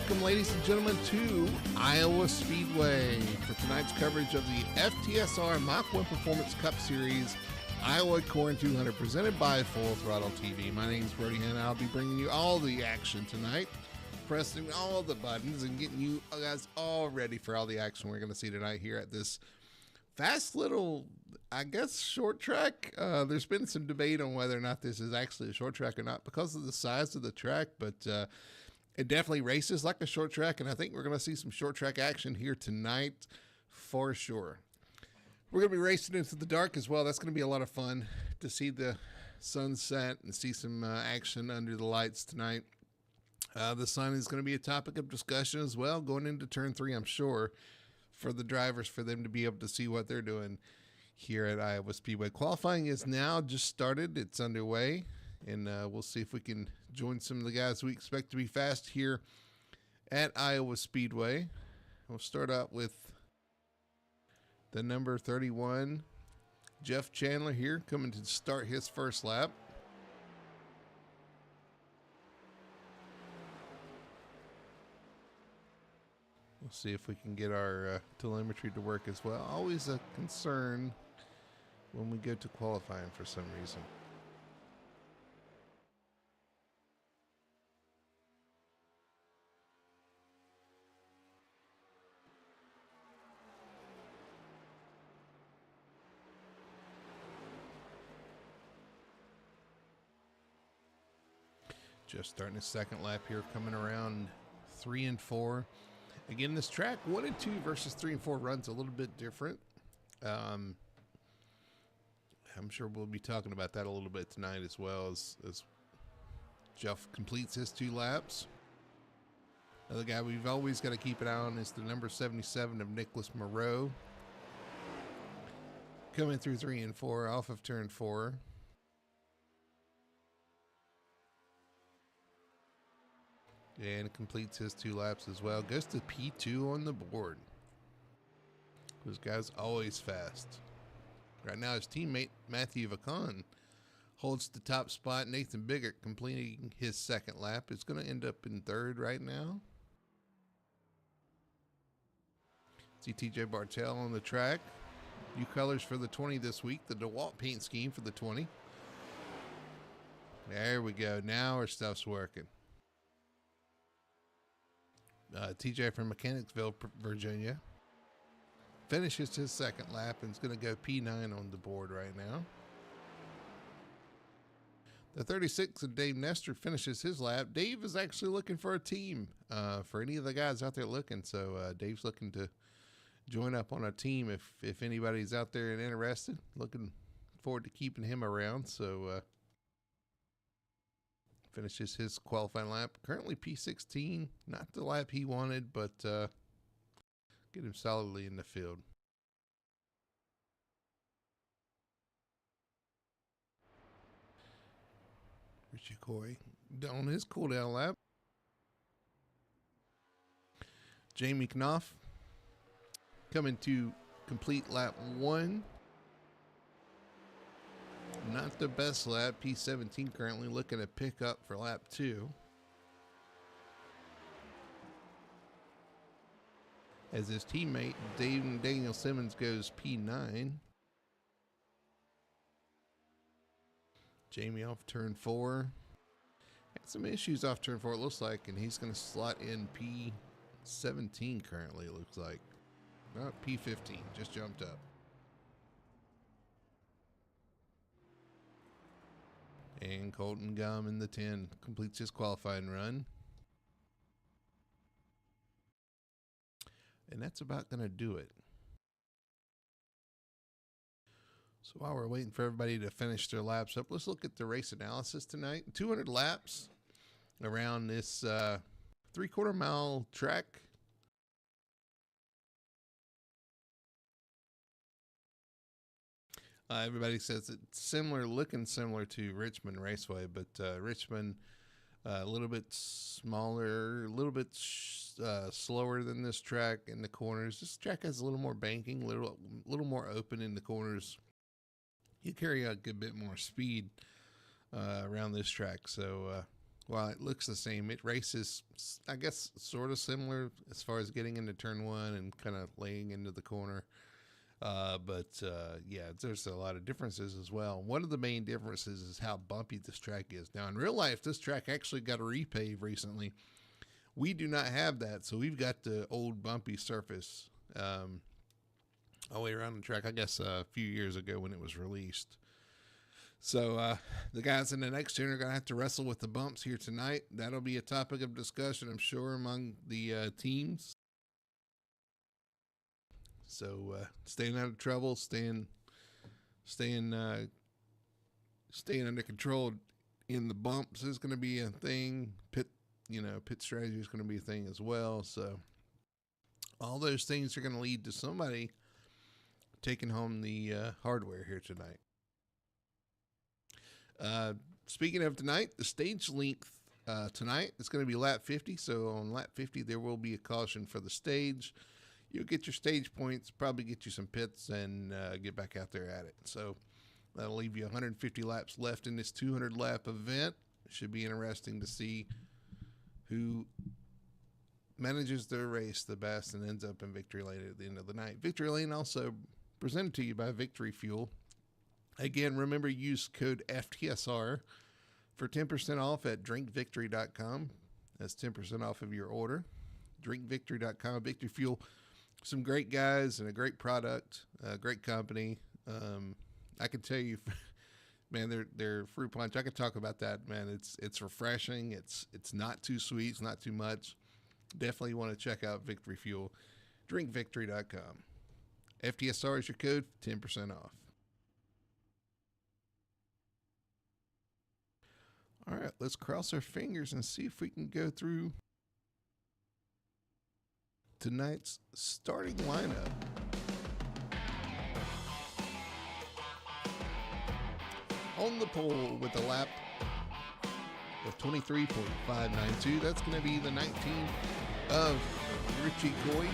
welcome, ladies and gentlemen, to Iowa Speedway for tonight's coverage of the FTSR Mach-1 Performance Cup Series Iowa Corn 200, presented by Full Throttle TV. My name is Brody Hanna. I'll be bringing you all the action tonight, pressing all the buttons and getting you guys all ready for all the action we're going to see tonight here at this fast little, I guess, short track. There's been some debate on whether or not this is actually a short track or not because of the size of the track, but it definitely races like a short track, and I think we're going to see some short track action here tonight for sure. We're going to be racing into the dark as well. That's going to be a lot of fun to see the sunset and see some action under the lights tonight. The sun is going to be a topic of discussion as well going into turn 3, I'm sure, for the drivers, for them to be able to see what they're doing here at Iowa Speedway. Qualifying is now just started. It's underway, and we'll see if we can join some of the guys we expect to be fast here at Iowa Speedway. We'll start out with the number 31, Jeff Chandler here, coming to start his first lap. We'll see if we can get our telemetry to work as well. Always a concern when we go to qualifying for some reason. Just starting his second lap here, coming around 3 and 4. Again, this track 1 and 2 versus 3 and 4 runs a little bit different. I'm sure we'll be talking about that a little bit tonight as well as Jeff completes his 2 laps. Another guy we've always got to keep an eye on is the number 77 of Nicholas Moreau. Coming through 3 and 4 off of turn 4. And completes his 2 laps as well. Goes to P2 on the board. This guy's always fast. Right now, his teammate, Matthew Vacon, holds the top spot. Nathan Biggert completing his second lap. Is going to end up in 3rd right now. See TJ Bartel on the track. New colors for the 20 this week. The DeWalt paint scheme for the 20. There we go. Now our stuff's working. TJ from Mechanicsville, Virginia, finishes his second lap and is going to go P9 on the board right now. The 36 of Dave Nestor finishes his lap. Dave is actually looking for a team for any of the guys out there looking. So Dave's looking to join up on a team if anybody's out there and interested. Looking forward to keeping him around. So finishes his qualifying lap. Currently P16. Not the lap he wanted, but get him solidly in the field. Richie Coy on his cool down lap. Jamie Knopf coming to complete lap 1. Not the best lap. P17 currently looking to pick up for lap 2. As his teammate Daniel Simmons goes P9. Jamie off turn 4. Had some issues off turn 4 it looks like, and he's going to slot in P17 currently it looks like. Not P15, just jumped up. And Colton Gum in the 10 completes his qualifying run. And that's about going to do it. So while we're waiting for everybody to finish their laps up, let's look at the race analysis tonight. 200 laps around this 3/4 mile track. Everybody says it's looking similar to Richmond Raceway, but Richmond a little bit smaller, a little bit slower than this track in the corners. This track has a little more banking, little more open in the corners. You carry a good bit more speed around this track, so while it looks the same, it races, I guess, sort of similar as far as getting into turn one and kind of laying into the corner. But yeah, there's a lot of differences as well. One of the main differences is how bumpy this track is. Now, in real life, this track actually got a repave recently. We do not have that, so we've got the old bumpy surface all the way around the track, I guess a few years ago when it was released. So the guys in the next gen are going to have to wrestle with the bumps here tonight. That'll be a topic of discussion, I'm sure, among the teams. So staying out of trouble, staying under control in the bumps is going to be a thing. Pit strategy is going to be a thing as well. So all those things are going to lead to somebody taking home the hardware here tonight. Speaking of tonight, the stage length tonight is going to be lap 50. So on lap 50, there will be a caution for the stage. You'll get your stage points, probably get you some pits, and get back out there at it. So that'll leave you 150 laps left in this 200-lap event. Should be interesting to see who manages their race the best and ends up in victory lane at the end of the night. Victory lane also presented to you by Victory Fuel. Again, remember, use code FTSR for 10% off at drinkvictory.com. That's 10% off of your order. Drinkvictory.com, Victory Fuel. Some great guys and a great product, a great company. I can tell you, man, their fruit punch, I could talk about that, man. It's refreshing. It's not too sweet. It's not too much. Definitely want to check out Victory Fuel. Drinkvictory.com. FTSR is your code, 10% off. All right, let's cross our fingers and see if we can go through tonight's starting lineup. On the pole with a lap of 23.592, that's going to be the 19 of Richie Coy,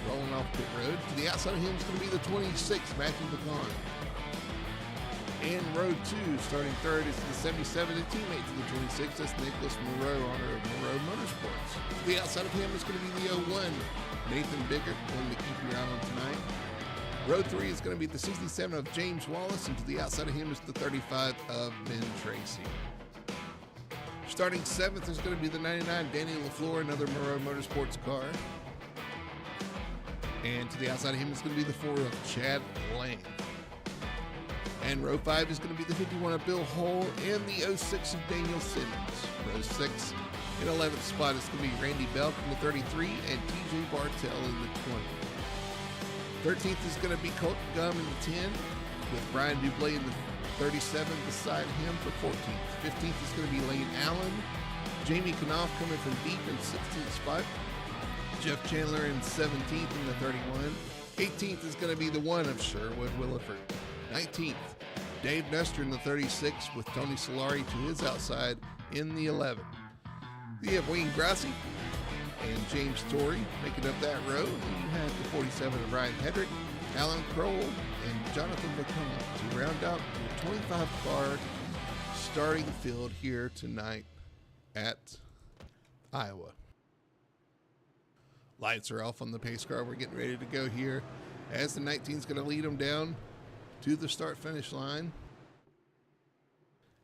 rolling off pit road. To the outside of him is going to be the 26, Matthew Pecan. In row 2, starting third is the 77, a teammate to the 26. That's Nicholas Moreau, owner of Moreau Motorsports. To the outside of him is going to be the 01, Nathan Biggert, one to keep your eye on tonight. Row 3 is going to be the 67 of James Wallace, and to the outside of him is the 35 of Ben Tracy. Starting 7th is going to be the 99, Danny LaFleur, another Moreau Motorsports car. And to the outside of him is going to be the 4 of Chad Lang. And row 5 is going to be the 51 of Bill Hull and the 06 of Daniel Simmons. Row 6 in 11th spot is going to be Randy Belk in the 33 and TJ Bartell in the 20. 13th is going to be Colton Gum in the 10 with Brian Dublé in the 37 beside him for 14th. 15th is going to be Lane Allen. Jamie Knopf coming from deep in 16th spot. Jeff Chandler in 17th in the 31. 18th is going to be the 1 of Sherwood Williford. 19th, Dave Nestor in the 36 with Tony Solari to his outside in the 11. You have Wayne Grassi and James Torrey making up that row. And you have the 47 of Ryan Hedrick, Alan Kroll, and Jonathan McCollum to round out your 25-car starting field here tonight at Iowa. Lights are off on the pace car. We're getting ready to go here as the 19 is going to lead them down to the start-finish line.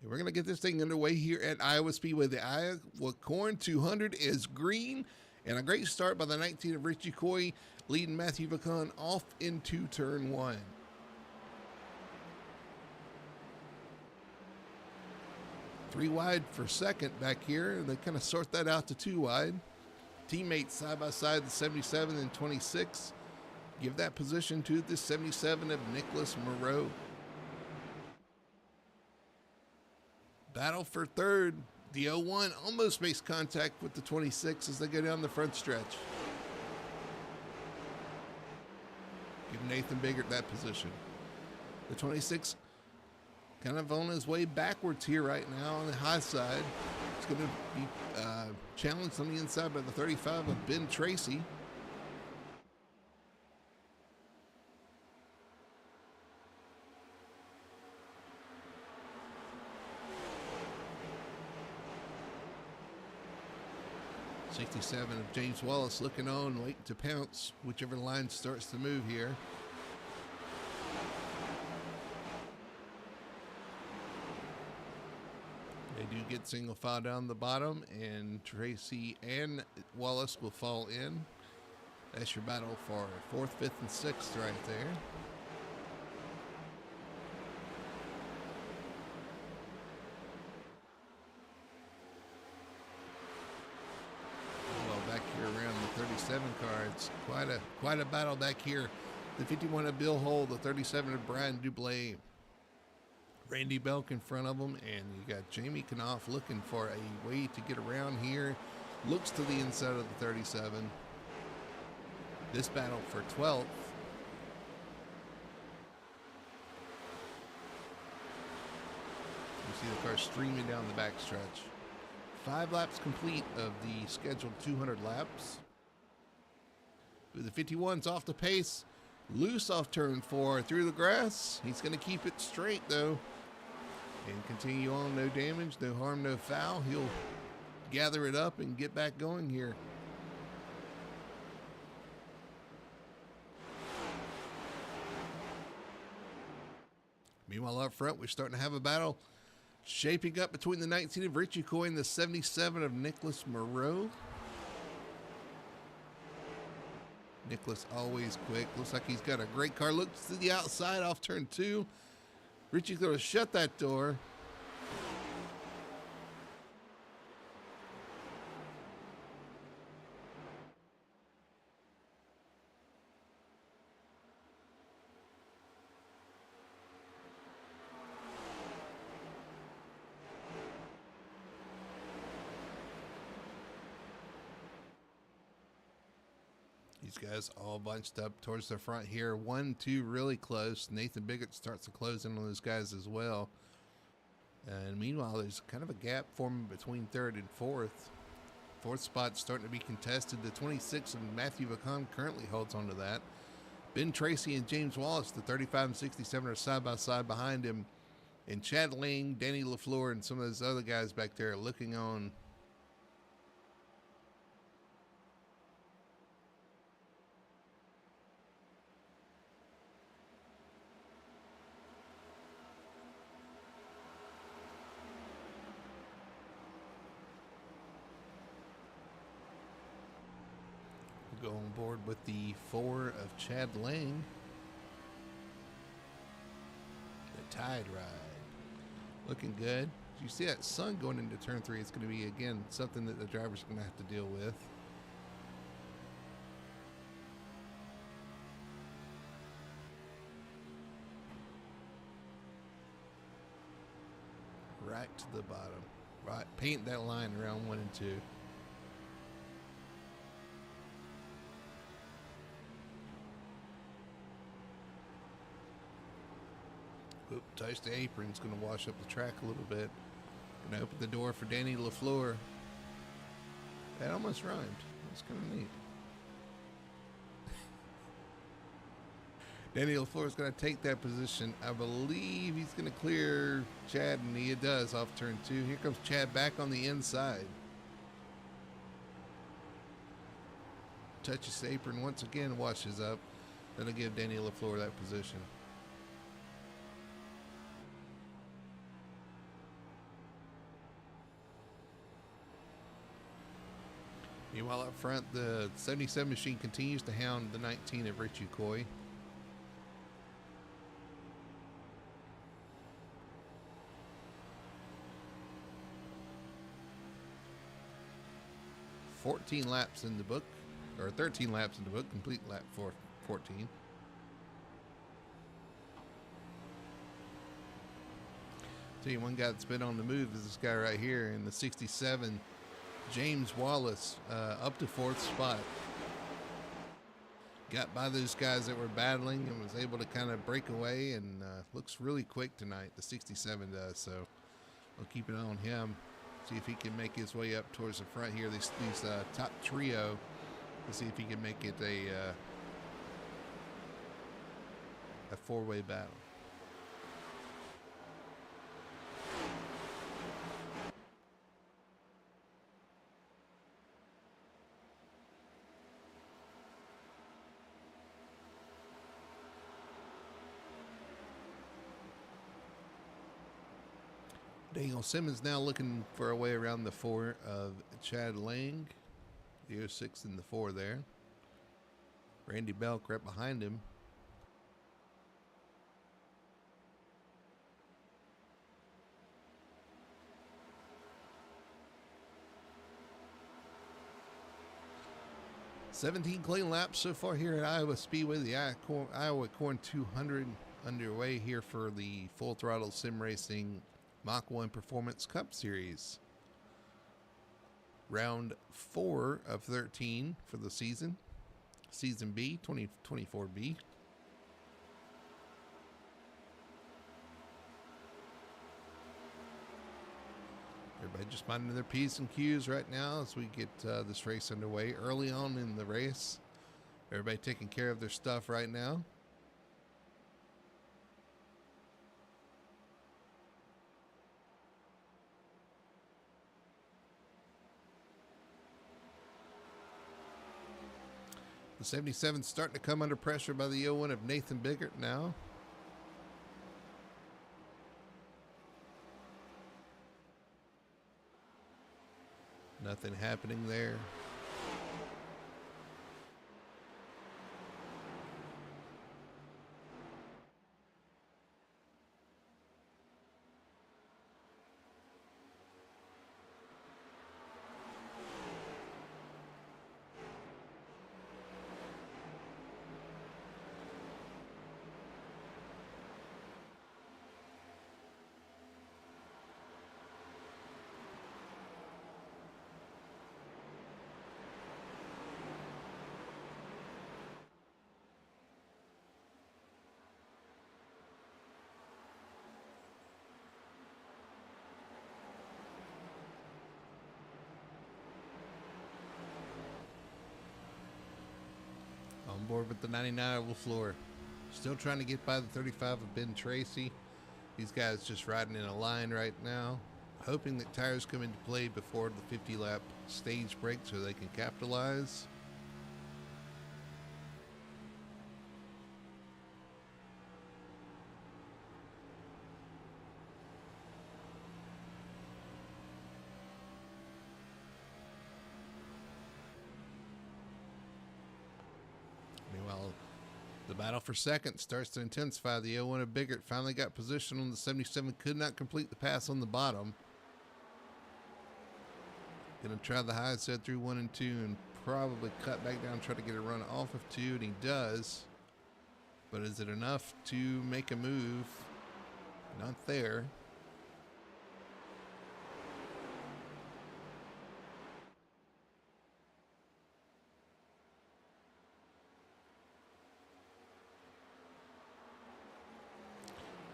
And we're going to get this thing underway here at Iowa Speedway. The Iowa Corn 200 is green, and a great start by the 19 of Richie Coy, leading Matthew Vacon off into turn 1. Three wide for second back here. They kind of sort that out to 2 wide. Teammates side by side, the 77 and 26. Give that position to the 77 of Nicholas Moreau. Battle for third. The 01 almost makes contact with the 26 as they go down the front stretch. Give Nathan Biggert that position. The 26 kind of on his way backwards here right now on the high side. It's going to be challenged on the inside by the 35 of Ben Tracy. 67 of James Wallace looking on, waiting to pounce, whichever line starts to move here. They do get single file down the bottom, and Tracy and Wallace will fall in. That's your battle for 4th, 5th, and 6th right there. Well, back here around the 37 car, it's quite a battle back here. The 51 of Bill Hull, the 37 of Brian Dublé. Randy Belk in front of him, and you got Jamie Knopf looking for a way to get around here. Looks to the inside of the 37. This battle for 12th. You see the car streaming down the backstretch. 5 laps complete of the scheduled 200 laps. With the 51's off the pace. Loose off turn 4 through the grass. He's going to keep it straight though. And continue on, no damage, no harm, no foul. He'll gather it up and get back going here. Meanwhile, up front, we're starting to have a battle shaping up between the 19 of Richie Coy and the 77 of Nicholas Moreau. Nicholas always quick. Looks like he's got a great car. Looks to the outside off turn 2. Richie's going to shut that door. These guys all bunched up towards the front here. 1, 2 really close. Nathan Biggett starts to close in on those guys as well. And meanwhile, there's kind of a gap forming between 3rd and 4th. 4th spot starting to be contested. The 26 of Matthew Vacon currently holds on to that. Ben Tracy and James Wallace, the 35 and 67, are side by side behind him. And Chad Lang, Danny LaFleur, and some of those other guys back there looking on. Go on board with the 4 of Chad Lang. The Tide Ride. Looking good. You see that sun going into turn 3. It's going to be, again, something that the driver's going to have to deal with. Right to the bottom. Right, paint that line around 1 and 2. Oop, touch the apron. It's going to wash up the track a little bit. Going to open the door for Danny LaFleur. That almost rhymed. That's kind of neat. Danny LaFleur is going to take that position. I believe he's going to clear Chad, and he does off turn 2. Here comes Chad back on the inside. Touches the apron once again, washes up. That'll give Danny LaFleur that position. Meanwhile, up front, the 77 machine continues to hound the 19 of Richie Coy. "14 laps in the book, or 13 laps in the book, complete lap for 14. Tell you one guy that's been on the move is this guy right here in the 67, James Wallace, up to 4th spot. Got by those guys that were battling and was able to kind of break away, and looks really quick tonight, the 67 does, so we'll keep an eye on him. See if he can make his way up towards the front here. These top trio. Let's see if he can make it a 4-way battle. Daniel Simmons now looking for a way around the 4 of Chad Lang. The 06 in the 4 there. Randy Belk right behind him. "17 clean laps so far here at Iowa Speedway. The Iowa Corn 200 underway here for the Full Throttle Sim Racing Mach-1 Performance Cup Series. Round 4 of 13 for the season. Season B, 2024B. Everybody just minding their P's and Q's right now as we get this race underway. Early on in the race, everybody taking care of their stuff right now. The 77 starting to come under pressure by the 01 of Nathan Biggert now. Nothing happening there. On board with the 99 oval floor. Still trying to get by the 35 of Ben Tracy. These guys just riding in a line right now, hoping that tires come into play before the 50 lap stage break so they can capitalize. Meanwhile, the battle for second starts to intensify. The 01 of Biggert finally got position on the 77, could not complete the pass on the bottom. Gonna try the high set through 1 and 2 and probably cut back down, try to get a run off of 2, and he does. But is it enough to make a move? Not there.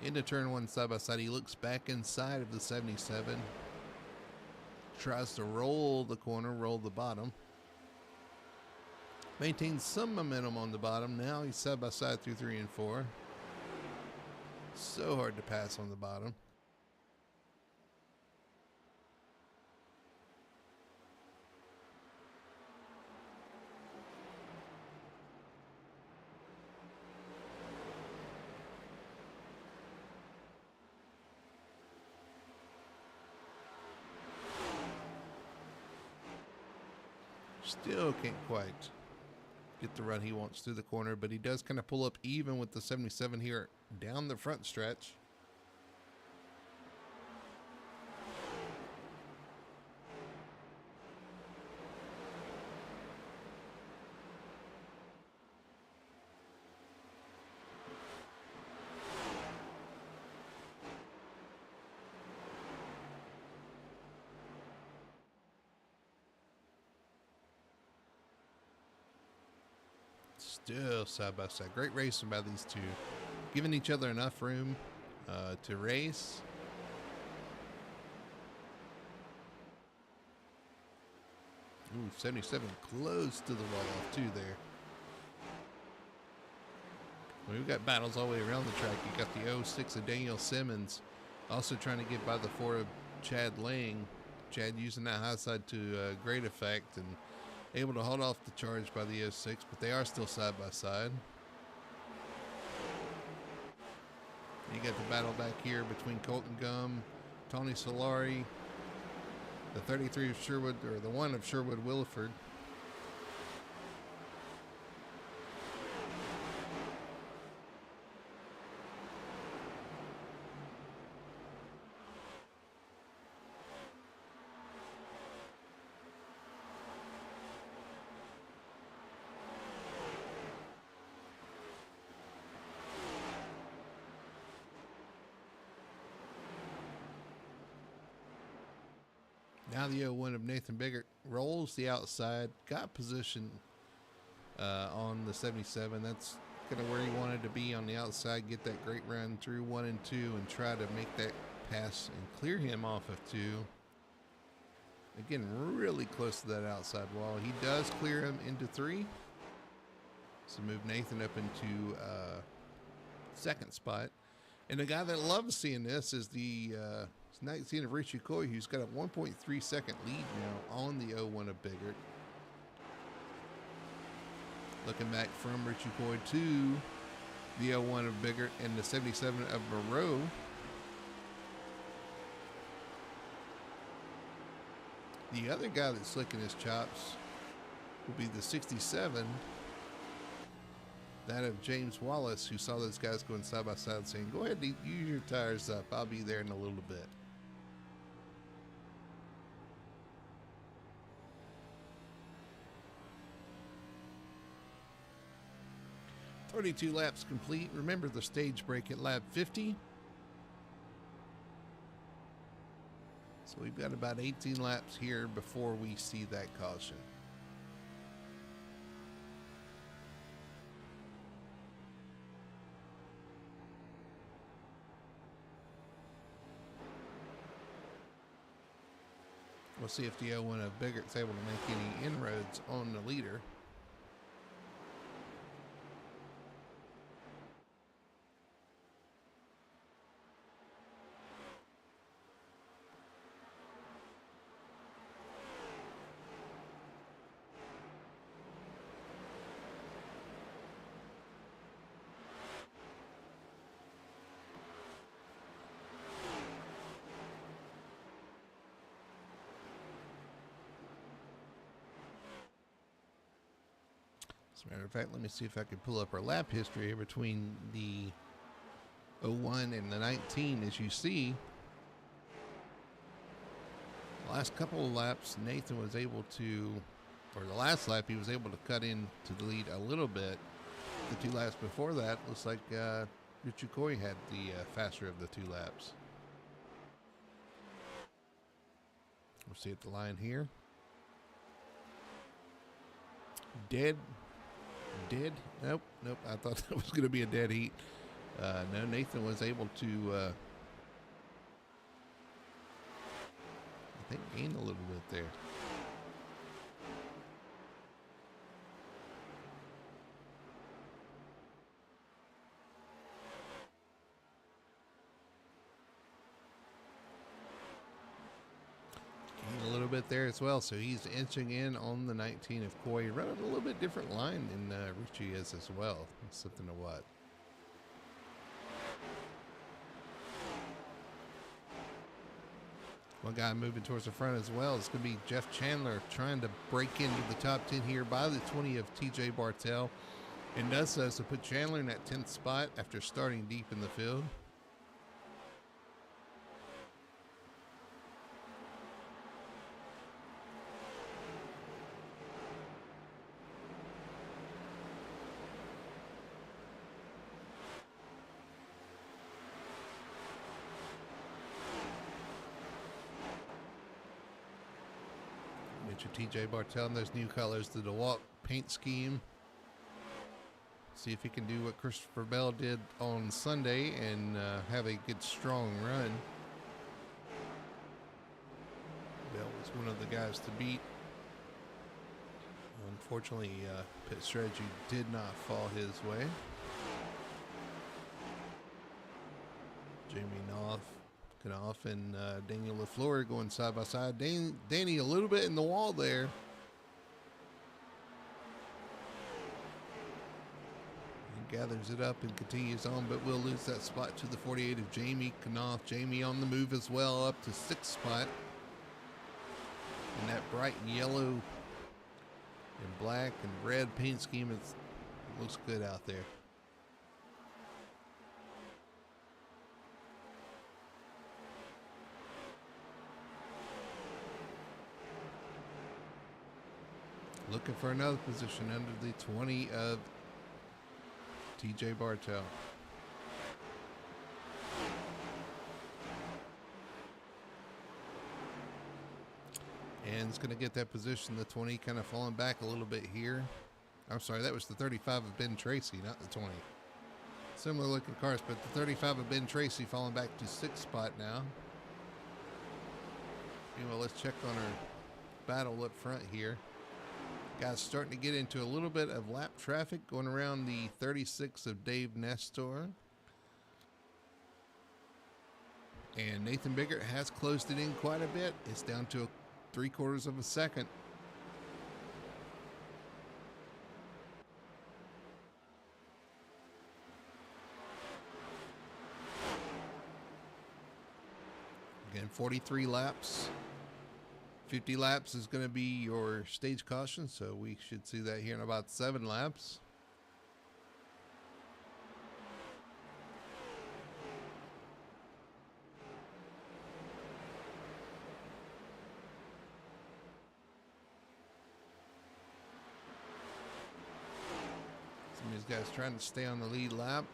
Into turn 1 side by side. He looks back inside of the 77. Tries to roll the corner, roll the bottom. Maintains some momentum on the bottom. Now he's side by side through 3 and 4. So hard to pass on the bottom. Still can't quite get the run he wants through the corner, but he does kind of pull up even with the 77 here down the front stretch. Still side by side. Great racing by these two. Giving each other enough room to race. Ooh, 77 close to the wall off too there. We've got battles all the way around the track. You got the 06 of Daniel Simmons also trying to get by the 4 of Chad Lang. Chad using that high side to great effect and able to hold off the charge by the 06, but they are still side by side. You got the battle back here between Colton Gum, Tony Solari, the 33 of Sherwood, or the 1 of Sherwood Williford. Now the 01 of Nathan Biggert rolls the outside, got position on the 77. That's kind of where he wanted to be on the outside, get that great run through 1 and 2 and try to make that pass and clear him off of 2. Again, really close to that outside wall. He does clear him into 3. So move Nathan up into second spot. And the guy that loves seeing this is the 19 of Richie Coy, who's got a 1.3 second lead now on the 01 of Biggert. Looking back from Richie Coy to the 01 of Biggert and the 77 of Moreau. The other guy that's licking his chops will be the 67. That of James Wallace, who saw those guys going side by side saying, go ahead and use your tires up. I'll be there in a little bit. "32 laps complete." Remember the stage break at lap 50. So we've got about 18 laps here before we see that caution. We'll see if the 01 of Biggert's able to make any inroads on the leader. As a matter of fact, let me see if I can pull up our lap history here between the 01 and the 19. As you see, the last couple of laps, Nathan was able to, or the last lap, he was able to cut into the lead a little bit. The 2 laps before that, looks like Richie Coy had the faster of the 2 laps. We'll see at the line here. Dead. Nope. I thought that was going to be a dead heat. No, Nathan was able to, I think, gain a little bit there. A little bit there as well, so he's inching in on the 19 of Coy, running a little bit different line than Richie is as well. That's something to watch. One guy moving towards the front as well. It's going to be Jeff Chandler trying to break into the top 10 here by the 20 of TJ Bartell, and does so to put Chandler in that 10th spot after starting deep in the field. TJ Bartell and those new colors to the walk paint scheme. See if he can do what Christopher Bell did on Sunday and have a good strong run. Bell was one of the guys to beat. Unfortunately, pit strategy did not fall his way. Jamie Knopf and Daniel LaFleur going side by side. Danny a little bit in the wall there. gathers it up and continues on, but will lose that spot to the 48 of Jamie Knopf. Jamie on the move as well, up to 6th spot. And that bright yellow and black and red paint scheme, it looks good out there. Looking for another position under the 20 of TJ Bartel. And it's going to get that position, the 20, kind of falling back a little bit here. I'm sorry, that was the 35 of Ben Tracy, not the 20. Similar looking cars, but the 35 of Ben Tracy falling back to 6th spot now. Anyway, let's check on our battle up front here. Guys starting to get into a little bit of lap traffic, going around the 36 of Dave Nestor. And Nathan Biggert has closed it in quite a bit. It's down to 3/4 of a second. Again, 43 laps. 50 laps is going to be your stage caution, so we should see that here in about 7 laps. Some of these guys trying to stay on the lead lap.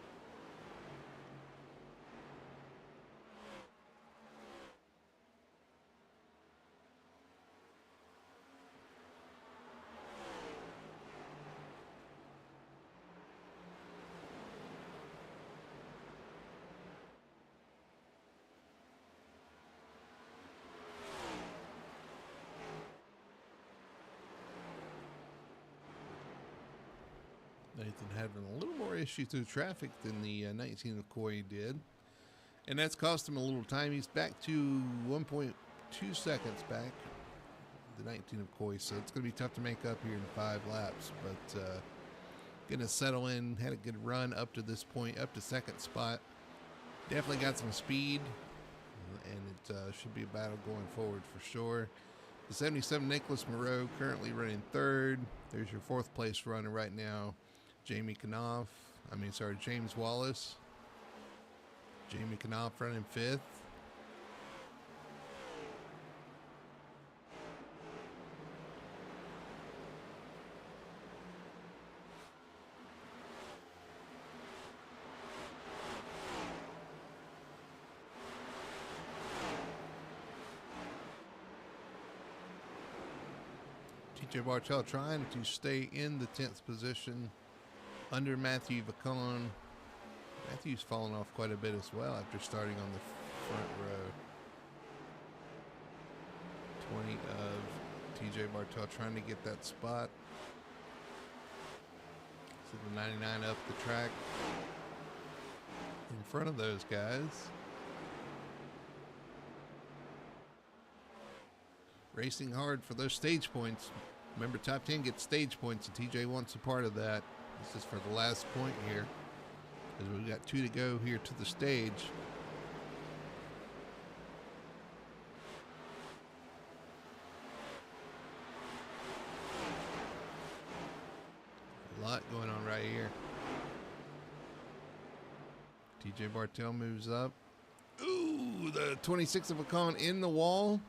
Nathan having a little more issue through traffic than the 19 of Coy did. And that's cost him a little time. He's back to 1.2 seconds back, the 19 of Coy. So it's going to be tough to make up here in 5 laps. But going to settle in. Had a good run up to this point, up to 2nd spot. Definitely got some speed. And it should be a battle going forward for sure. The 77 Nicholas Moreau currently running 3rd. There's your 4th place runner right now. James Wallace. Jamie Knopf running 5th. TJ Bartel trying to stay in the 10th position under Matthew Vacon. Matthew's fallen off quite a bit as well after starting on the front row. 20 of TJ Bartel trying to get that spot. So the 99 up the track in front of those guys. Racing hard for those stage points. Remember, top 10 gets stage points, and TJ wants a part of that. This is for the last point here, because we've got 2 to go here to the stage. A lot going on right here. TJ Bartel moves up. Ooh, the 26 of Vacon in the wall.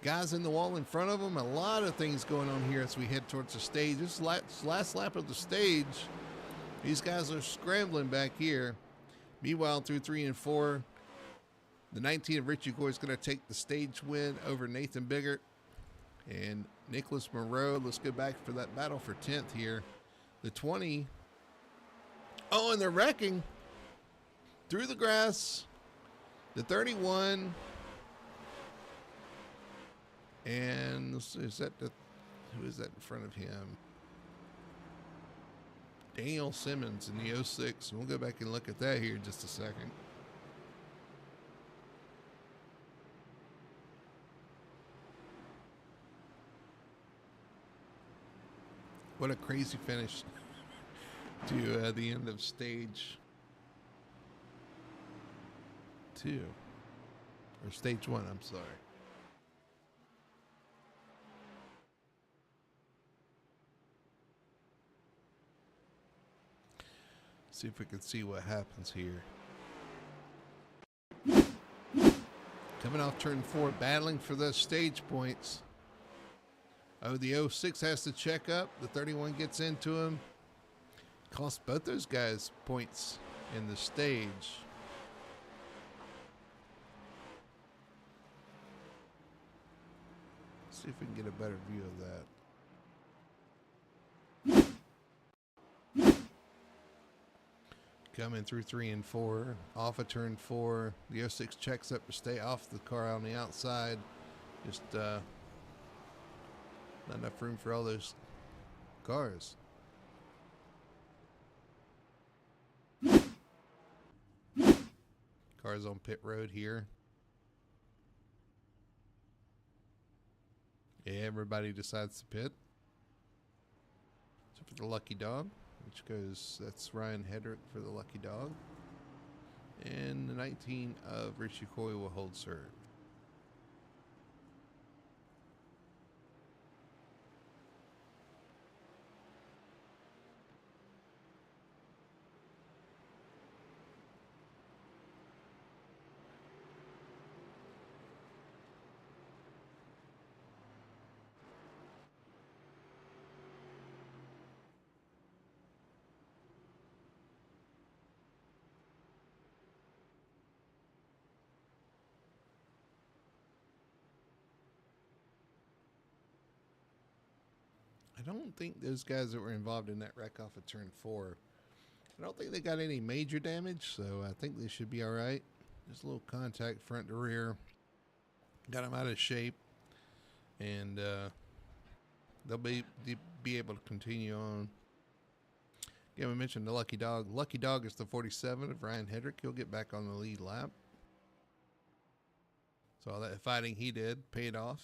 Guys in the wall in front of them. A lot of things going on here as we head towards the stage. This last lap of the stage, these guys are scrambling back here. Meanwhile, through 3 and 4, the 19 of Richie Goy is going to take the stage win over Nathan Biggert and Nicholas Moreau. Let's go back for that battle for 10th here. The 20. Oh, and they're wrecking through the grass. The 31. And is that who is that in front of him? Daniel Simmons in the 06. And we'll go back and look at that here in just a second. What a crazy finish. to the end of stage 2 or stage 1. I'm sorry. See if we can see what happens here. Coming off turn 4, battling for those stage points. Oh, the 06 has to check up. The 31 gets into him. Cost both those guys points in the stage. Let's see if we can get a better view of that. Coming through 3 and 4, off of turn 4. The 06 checks up to stay off the car on the outside. Just not enough room for all those cars. Cars on pit road here. Yeah, everybody decides to pit. Except for the lucky dog, which goes, that's Ryan Hedrick for the lucky dog. And the 19 of Richie Coy will hold serve. I don't think those guys that were involved in that wreck off of turn 4, I don't think they got any major damage, so I think they should be all right. Just a little contact front to rear. Got them out of shape, and they'll be able to continue on. Again, we mentioned the lucky dog. Lucky dog is the 47 of Ryan Hedrick. He'll get back on the lead lap. So all that fighting he did paid off.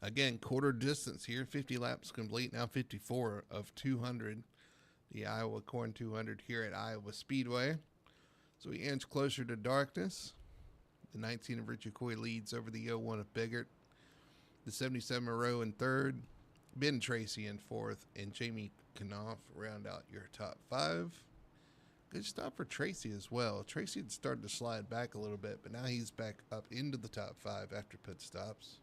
Again, quarter distance here, 50 laps complete, now 54 of 200. The Iowa Corn 200 here at Iowa Speedway. So we inch closer to darkness. The 19 of Richie Coy leads over the 01 of Biggert. The 77 Moreau in third. Ben Tracy in fourth. And Jamie Knopf round out your top 5. Good stop for Tracy as well. Tracy had started to slide back a little bit, but now he's back up into the top 5 after pit stops.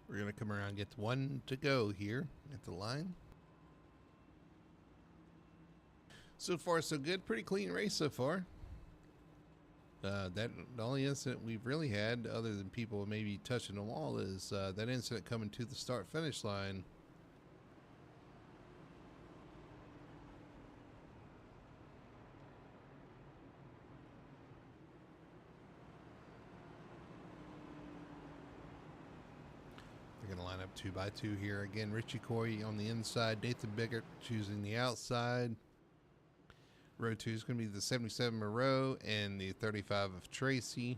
We're going to come around and get one to go here at the line. So far, so good. Pretty clean race so far. The only incident we've really had, other than people maybe touching the wall, is that incident coming to the start-finish line. They're going to line up 2 by 2 here. Again, Richie Coy on the inside. Nathan Biggert choosing the outside. Row 2 is going to be the 77 Moreau and the 35 of Tracy.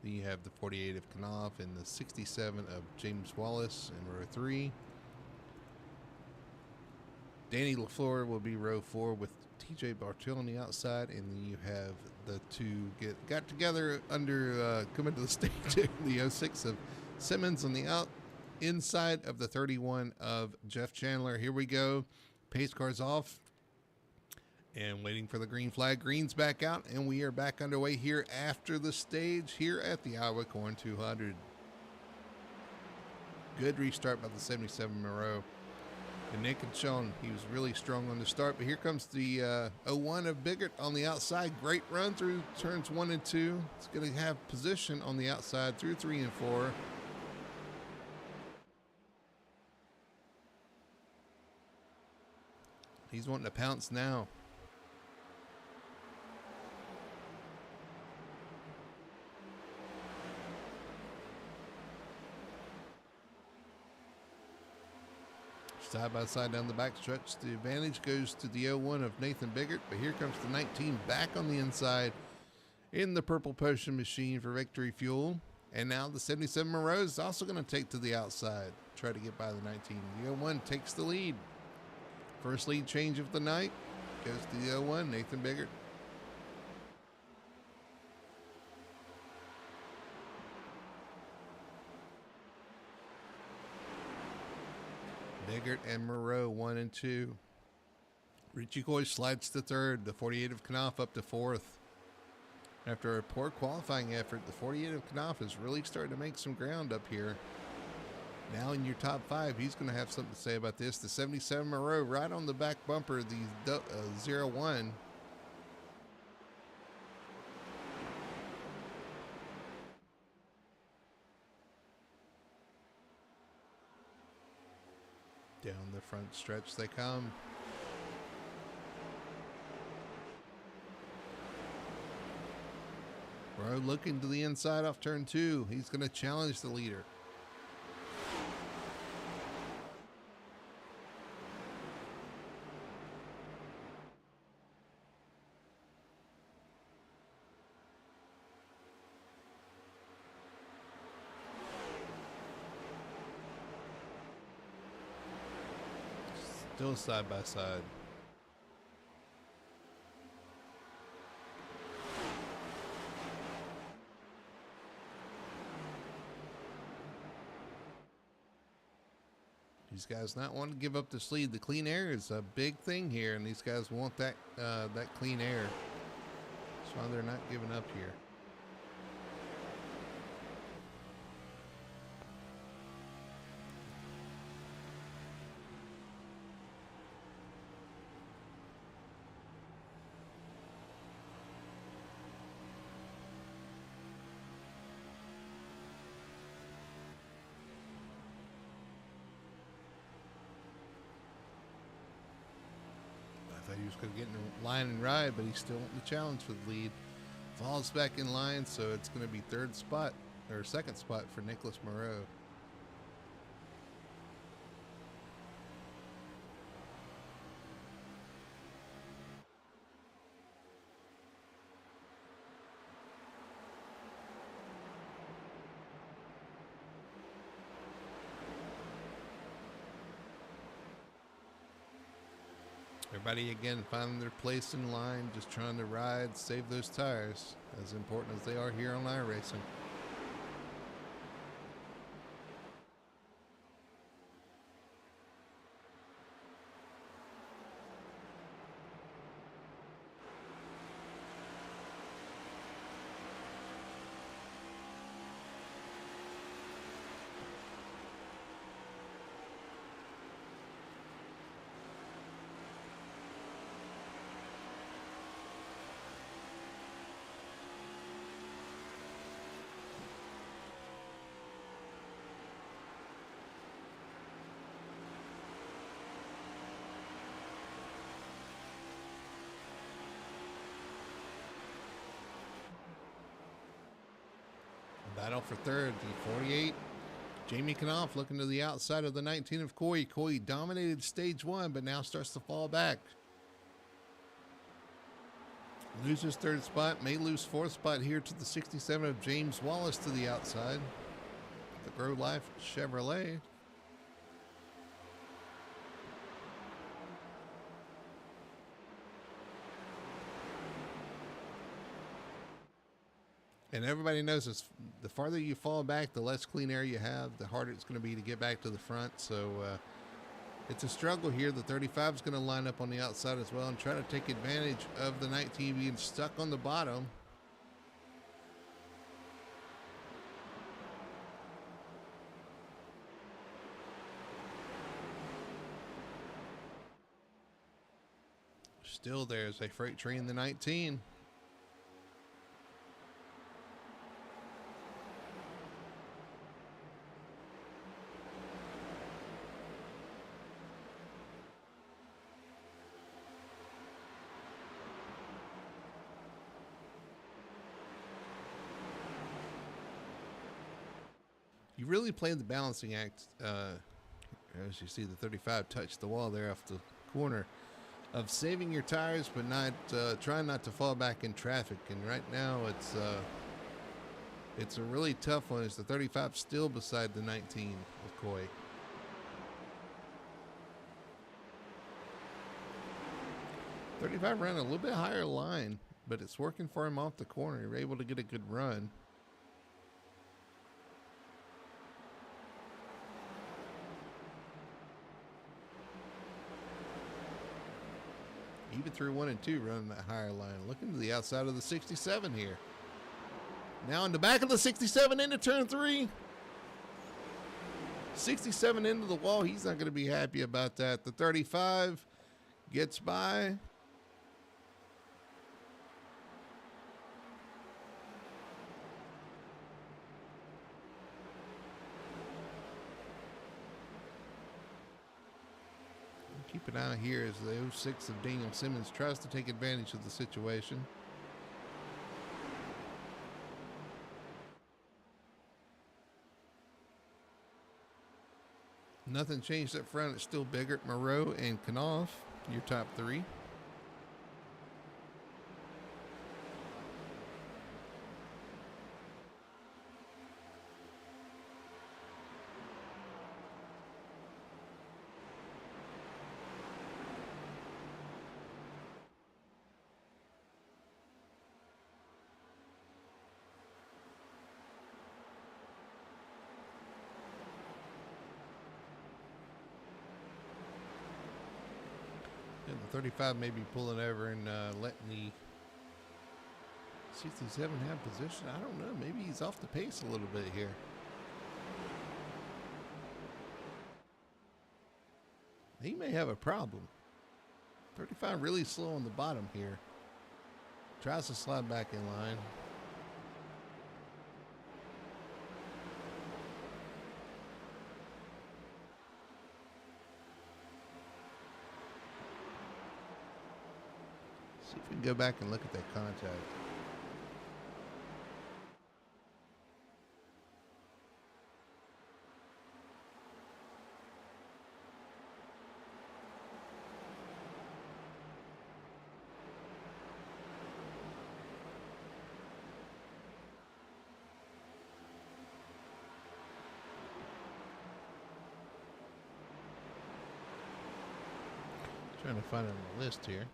Then you have the 48 of Knopf and the 67 of James Wallace in row 3. Danny LaFleur will be row 4 with TJ Bartil on the outside, and then you have the two got together under coming to the stage. The 06 of Simmons on the inside of the 31 of Jeff Chandler. Here we go. Pace cars off. And waiting for the green flag. Green's back out, and we are back underway here after the stage here at the Iowa Corn 200. Good restart by the 77 Moreau. And Nick had shown he was really strong on the start, but here comes the 01 of Biggert on the outside. Great run through turns 1 and 2. It's going to have position on the outside through 3 and 4. He's wanting to pounce now. Side by side down the back stretch. The advantage goes to the 01 of Nathan Biggert, but here comes the 19 back on the inside in the purple potion machine for victory fuel. And now the 77 Moreau is also going to take to the outside, try to get by the 19. The 01 takes the lead. First lead change of the night goes to the 01, Nathan Biggert. Biggert and Moreau 1 and 2. Richie Coy slides to third. The 48 of Knopf up to fourth. After a poor qualifying effort, the 48 of Knopf is really starting to make some ground up here. Now in your top 5, he's going to have something to say about this. The 77 Moreau right on the back bumper, the 01. Down the front stretch they come. Moreau looking to the inside off turn 2. He's going to challenge the leader. Still side by side. These guys not wanting to give up this lead. The clean air is a big thing here, and these guys want that that clean air. That's why they're not giving up here. He was going to get in the line and ride, but he's still wanting the challenge for the lead. Falls back in line, so it's going to be third spot or second spot for Nicholas Moreau. Everybody again finding their place in line, just trying to ride, save those tires, as important as they are here on iRacing. Battle for third, the 48. Jamie Knopf looking to the outside of the 19 of Coy. Coy dominated stage 1, but now starts to fall back. Loses third spot, may lose fourth spot here to the 67 of James Wallace to the outside. The Grow Life Chevrolet. And everybody knows this, the farther you fall back, the less clean air you have, the harder it's going to be to get back to the front. So It's a struggle here. The 35 is going to line up on the outside as well and try to take advantage of the 19 being stuck on the bottom. Still there's a freight train, the 19. You really played the balancing act. As you see, the 35 touched the wall there off the corner, of saving your tires, but not trying not to fall back in traffic. And right now, it's a really tough one. It's the 35 still beside the 19 of Coy. .35 ran a little bit higher line, but it's working for him off the corner. You're able to get a good run. Even through 1 and 2 running that higher line. Looking to the outside of the 67 here. Now in the back of the 67 into turn 3. 67 into the wall. He's not going to be happy about that. The 35 gets by. Keep an eye here as the 06 of Daniel Simmons tries to take advantage of the situation. Nothing changed up front. It's still Biggert, Moreau, and Knopf, your top 3. And the 35 may be pulling over and letting the 67 have position. I don't know. Maybe he's off the pace a little bit here. He may have a problem. 35 really slow on the bottom here. Tries to slide back in line. See if we can go back and look at that contact. Trying to find it on the list here.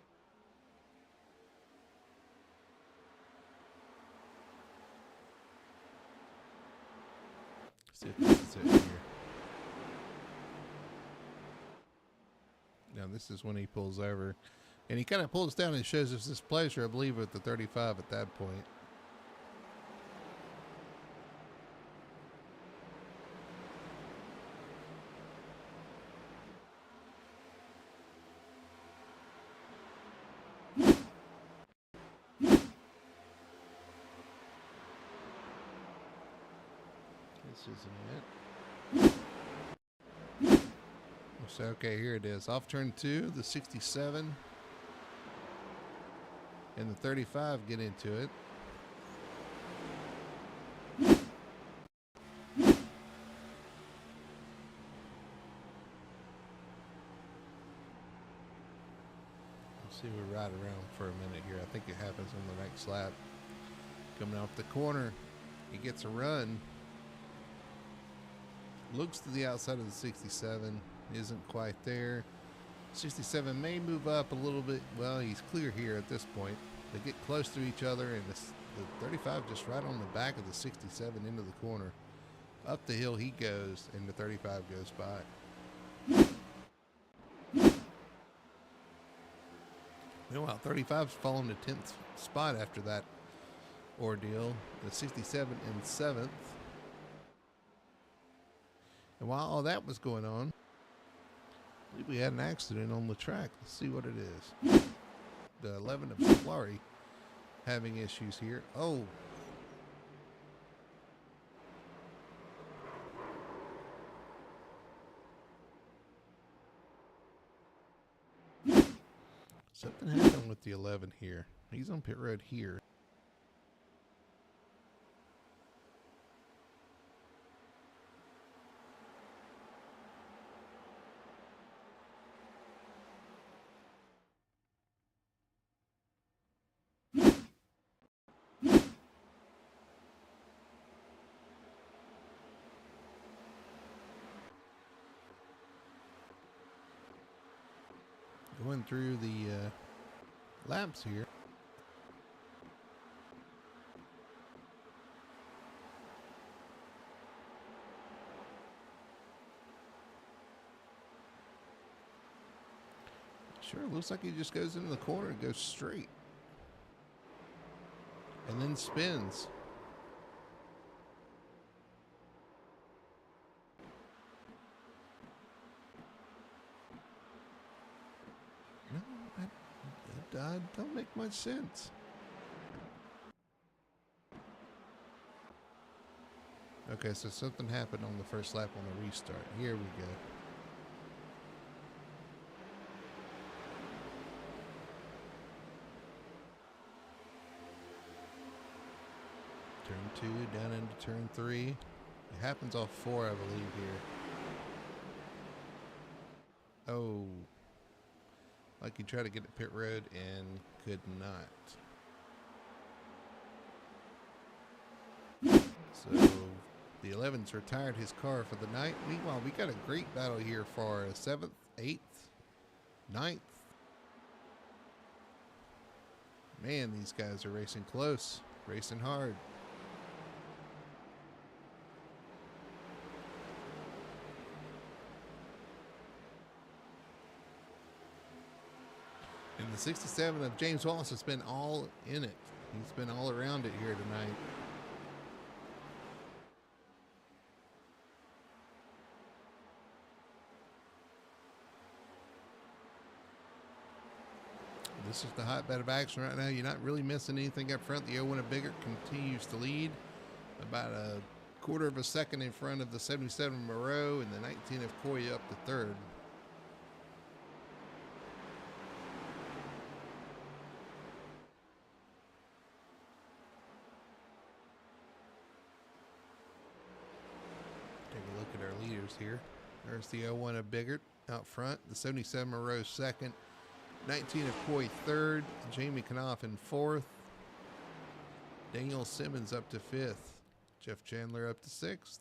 See if this is it here. Now this is when he pulls over. And he kind of pulls down and shows us his pleasure, I believe, with the 35 at that point. This isn't it. So, okay, here it is. Off turn 2, the 67 and the 35 get into it. See, we ride around for a minute here. I think it happens on the next lap. Coming off the corner, he gets a run. Looks to the outside of the 67, isn't quite there. 67 may move up a little bit. Well, he's clear here at this point. They get close to each other, and the 35 just right on the back of the 67 into the corner. Up the hill he goes, and the 35 goes by. Meanwhile, 35's fallen to 10th spot after that ordeal. The 67 in 7th. And while all that was going on, I believe we had an accident on the track. Let's see what it is. The 11 of Flurry having issues here. Oh. Something happened with the 11 here. He's on pit road here. Going through the laps here. Sure, looks like he just goes into the corner and goes straight. And then spins. No, that don't make much sense. Okay, so something happened on the first lap on the restart. Here we go. Turn 2, down into turn 3. It happens off 4, I believe, here. Oh. Like he tried to get to pit road and could not. So the 11's retired his car for the night. Meanwhile, we got a great battle here for 7th, 8th, 9th. Man, these guys are racing close, racing hard. And the 67 of James Wallace has been all in it. He's been all around it here tonight. This is the hotbed of action right now. You're not really missing anything up front. The 01 of Biggert continues to lead. About a quarter of a second in front of the 77 Moreau and the 19 of Koya up to third. Take a look at our leaders here. There's the 01 of Biggert out front. The 77 Moreau second. 19 of Coy third. Jamie Knopf in fourth. Daniel Simmons up to fifth. Jeff Chandler up to sixth.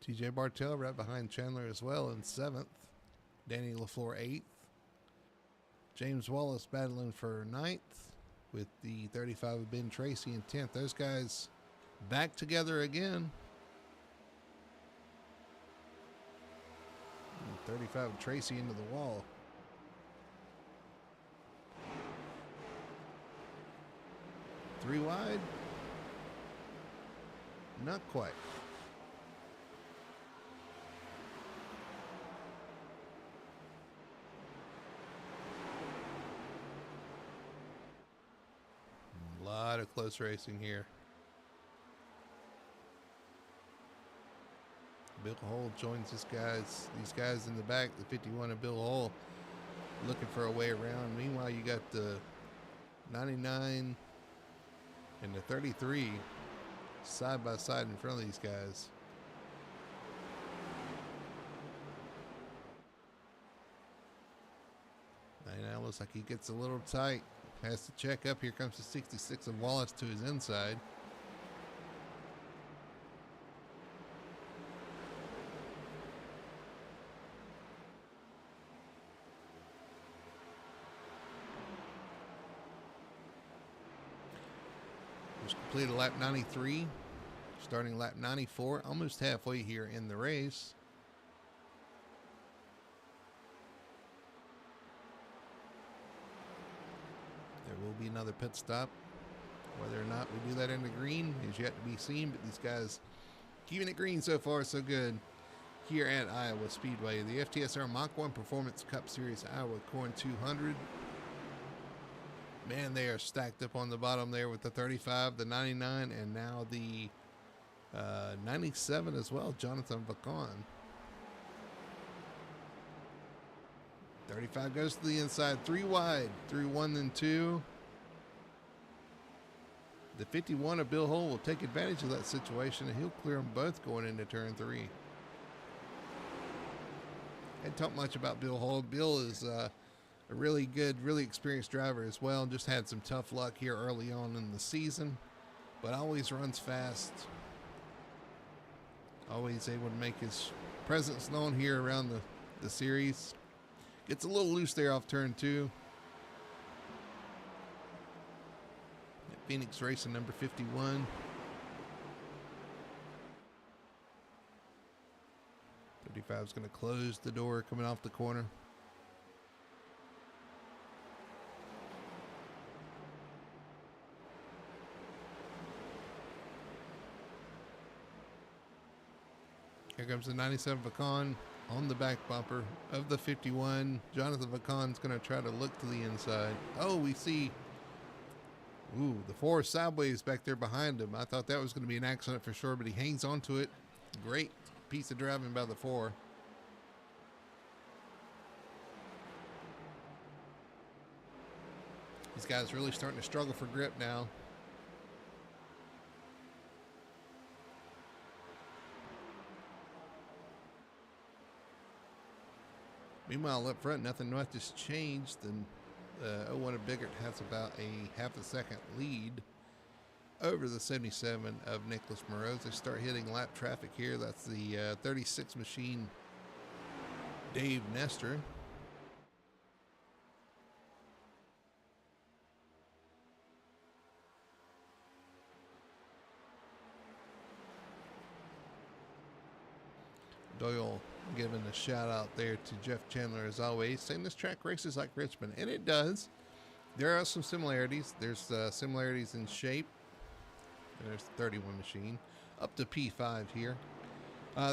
TJ Bartell right behind Chandler as well in seventh. Danny LaFleur eighth. James Wallace battling for ninth with the 35 of Ben Tracy in 10th. Those guys back together again. And 35 of Tracy into the wall. Three wide. Not quite. A lot of close racing here. Bill Hull joins these guys in the back, the 51 of Bill Hull, looking for a way around. Meanwhile, you got the 99 and the 33 side by side in front of these guys. Now looks like he gets a little tight. Has to check up. Here comes the 66 of Wallace to his inside. Just completed lap 93, starting lap 94, almost halfway here in the race. There will be another pit stop. Whether or not we do that in the green is yet to be seen, but these guys keeping it green so far, so good. Here at Iowa Speedway, the FTSR Mach-1 Performance Cup Series Iowa Corn 200. Man, they are stacked up on the bottom there with the 35, the 99, and now the 97 as well, Jonathan Vacon. 35 goes to the inside, 3 wide, through 1 and 2. The 51 of Bill Hull will take advantage of that situation, and he'll clear them both going into turn 3. Hadn't talked much about Bill Hull. Bill is a really good, really experienced driver as well. Just had some tough luck here early on in the season, but always runs fast. Always able to make his presence known here around the series. Gets a little loose there off turn 2. Phoenix Racing number 51. 35 is going to close the door coming off the corner. Here comes the 97 Vacon on the back bumper of the 51. Jonathan Vacon's going to try to look to the inside. Oh, we see, ooh, the 4 sideways back there behind him. I thought that was going to be an accident for sure, but he hangs on to it. Great piece of driving by the 4. These guys really starting to struggle for grip now. Meanwhile, up front, nothing much has changed. And 01 of Biggert has about a half a second lead over the 77 of Nicholas Moroz. They start hitting lap traffic here. That's the 36 machine, Dave Nestor. Doyle giving a shout out there to Jeff Chandler as always, saying this track races like Richmond, and it does. There are some similarities. There's similarities in shape. There's the 31 machine up to P5 here.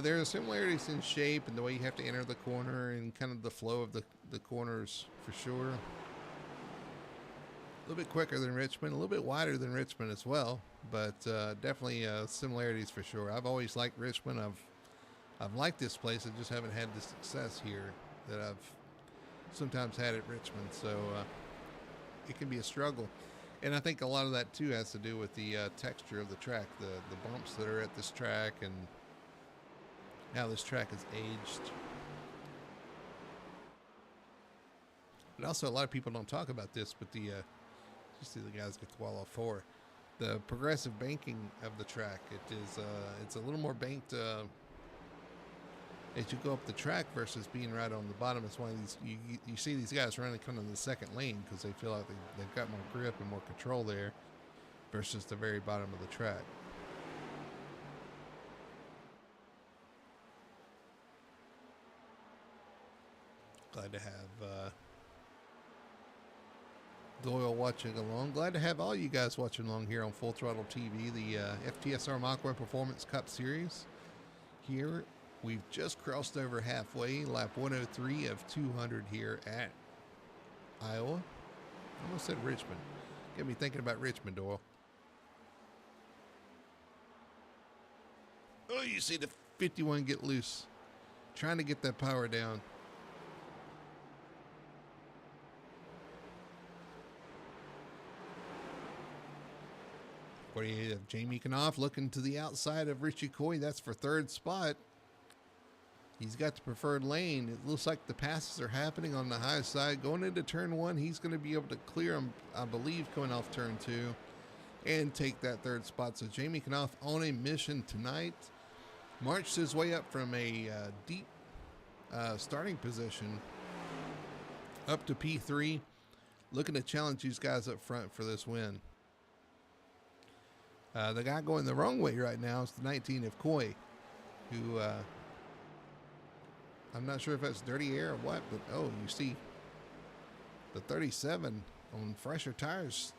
There are similarities in shape and the way you have to enter the corner and kind of the flow of the corners for sure. A little bit quicker than Richmond, a little bit wider than Richmond as well, but definitely similarities for sure. I've always liked Richmond. I've liked this place. I just haven't had the success here that I've sometimes had at Richmond. So it can be a struggle. And I think a lot of that too has to do with the texture of the track, the bumps that are at this track and how this track is aged. But also a lot of people don't talk about this, but you see the guys get the wall off 4. The progressive banking of the track, it's a little more banked as you go up the track versus being right on the bottom. That's why you see these guys running kind of in the second lane because they feel like they've got more grip and more control there versus the very bottom of the track. Glad to have Doyle watching along. Glad to have all you guys watching along here on Full Throttle TV, the FTSR Mach-1 Performance Cup Series. Here we've just crossed over halfway, lap 103 of 200 here at Iowa. I almost said Richmond. Get me thinking about Richmond, Doyle. Oh, you see the 51 get loose. Trying to get that power down. What do you have? Jamie Knopf looking to the outside of Richie Coy. That's for 3rd spot. He's got the preferred lane. It looks like the passes are happening on the high side. Going into turn 1, he's going to be able to clear him, I believe, coming off turn 2 and take that 3rd spot. So Jamie Knopf on a mission tonight. Marched his way up from a deep starting position up to P3. Looking to challenge these guys up front for this win. The guy going the wrong way right now is the 19 of Koi, who I'm not sure if that's dirty air or what, but oh, you see the 37 on fresher tires.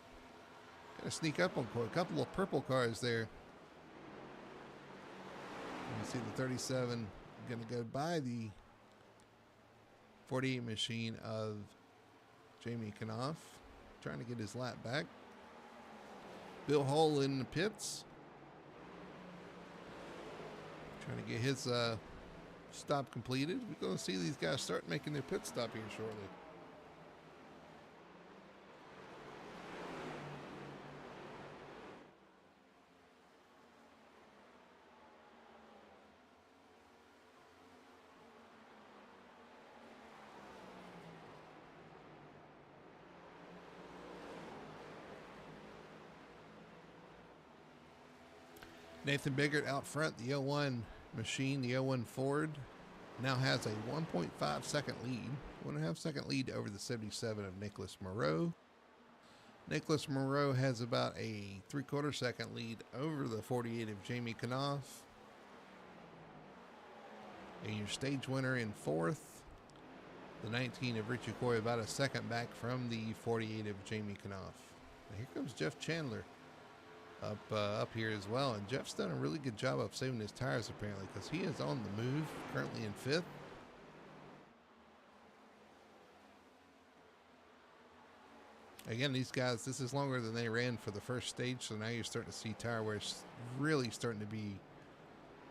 Gonna sneak up on Koi. A couple of purple cars there. You see the 37 gonna go by the 48 machine of Jamie Knopf, trying to get his lap back. Bill Hull in the pits, trying to get his stop completed. We're going to see these guys start making their pit stop here shortly. Nathan Biggert out front, the 01 machine, the 01 Ford, now has a 1.5 second lead, 1.5 second lead over the 77 of Nicholas Moreau. Nicholas Moreau has about a 3/4 second lead over the 48 of Jamie Knopf. And your stage winner in fourth, the 19 of Richie Coy, about a second back from the 48 of Jamie Knopf. And here comes Jeff Chandler up here as well, and Jeff's done a really good job of saving his tires apparently, because he is on the move, currently in fifth. Again, these guys, this is longer than they ran for the first stage, so now you're starting to see tire wear really starting to be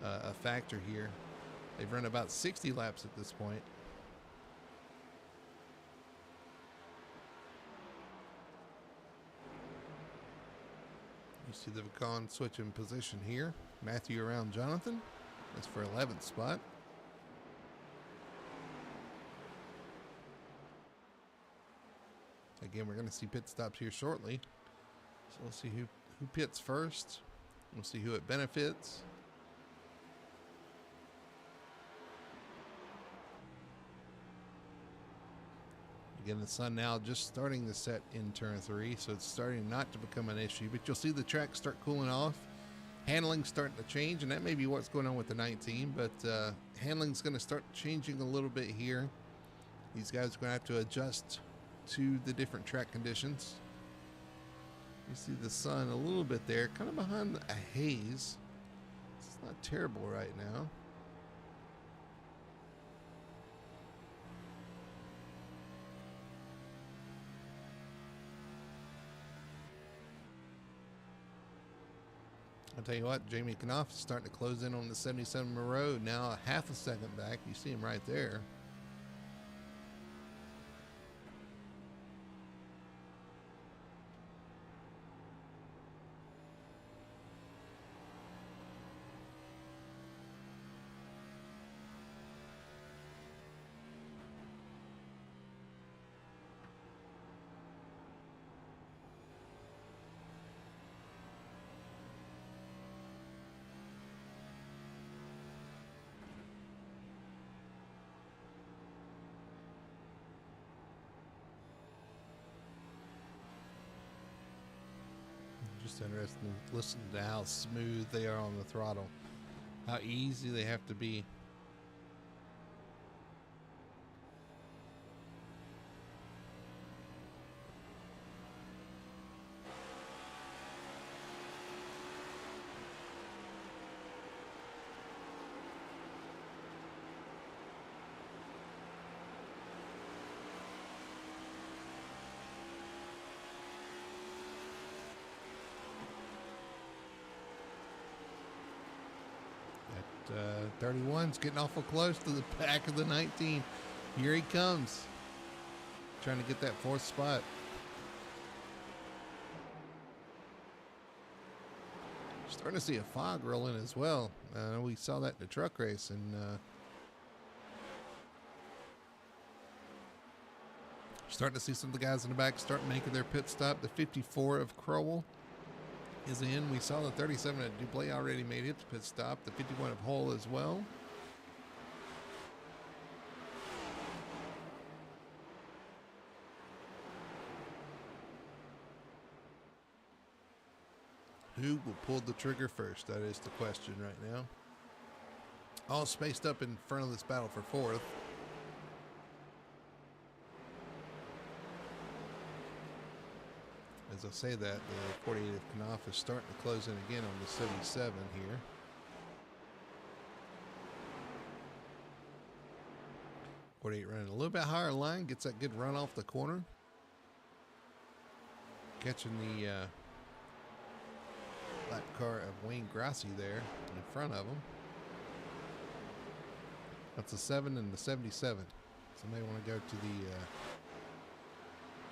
a factor here. They've run about 60 laps at this point. You see the Vacon switching position here. Matthew around Jonathan. That's for 11th spot. Again, we're going to see pit stops here shortly. So we'll see who pits first. We'll see who it benefits. Again, the sun now just starting to set in turn 3, so it's starting not to become an issue. But you'll see the track start cooling off. Handling's starting to change, and that may be what's going on with the 19. But handling's going to start changing a little bit here. These guys are going to have to adjust to the different track conditions. You see the sun a little bit there, kind of behind a haze. It's not terrible right now. I'll tell you what, Jamie Knopf is starting to close in on the 77 Moreau, now a half a second back. You see him right there. Just interesting to listen to how smooth they are on the throttle, how easy they have to be. At 31's getting awful close to the back of the 19. Here he comes, trying to get that fourth spot. Starting to see a fog roll in as well. We saw that in the truck race, and starting to see some of the guys in the back start making their pit stop. The 54 of Crowell is in. We saw the 37 at Dublé already made its pit stop. The 51 of Hull as well. Who will pull the trigger first? That is the question right now. All spaced up in front of this battle for fourth. As I say that, the 48th Knopf is starting to close in again on the 77 here. .48 running a little bit higher line, gets that good run off the corner. Catching the lap car of Wayne Grassi there in front of him. That's the 7 and the 77. Somebody want to go to the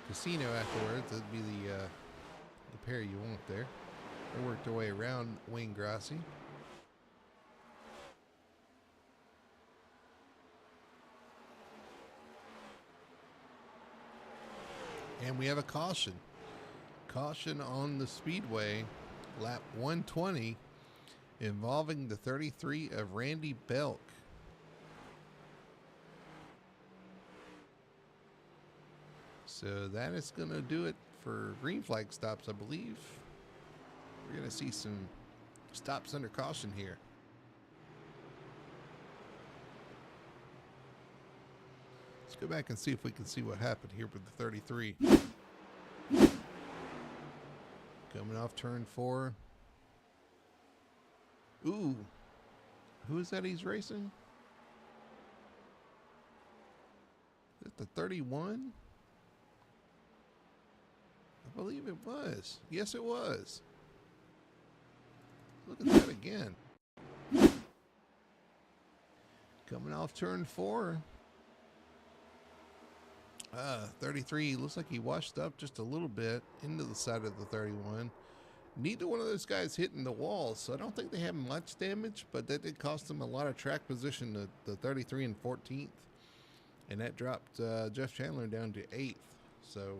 casino afterwards. That'd be the pair you want there. They worked their way around Wayne Grassi. And we have a caution. Caution on the speedway, lap 120, involving the 33 of Randy Belk. So that is going to do it for green flag stops, I believe. We're going to see some stops under caution here. Let's go back and see if we can see what happened here with the 33. Coming off turn 4. Ooh. Who is that he's racing? Is it the 31? I believe it was. Yes, it was. Look at that again. Coming off turn 4. 33 looks like he washed up just a little bit into the side of the 31. Neither one of those guys hitting the wall, so I don't think they have much damage, but that did cost them a lot of track position, the 33 and 14th. And that dropped Jeff Chandler down to 8th. So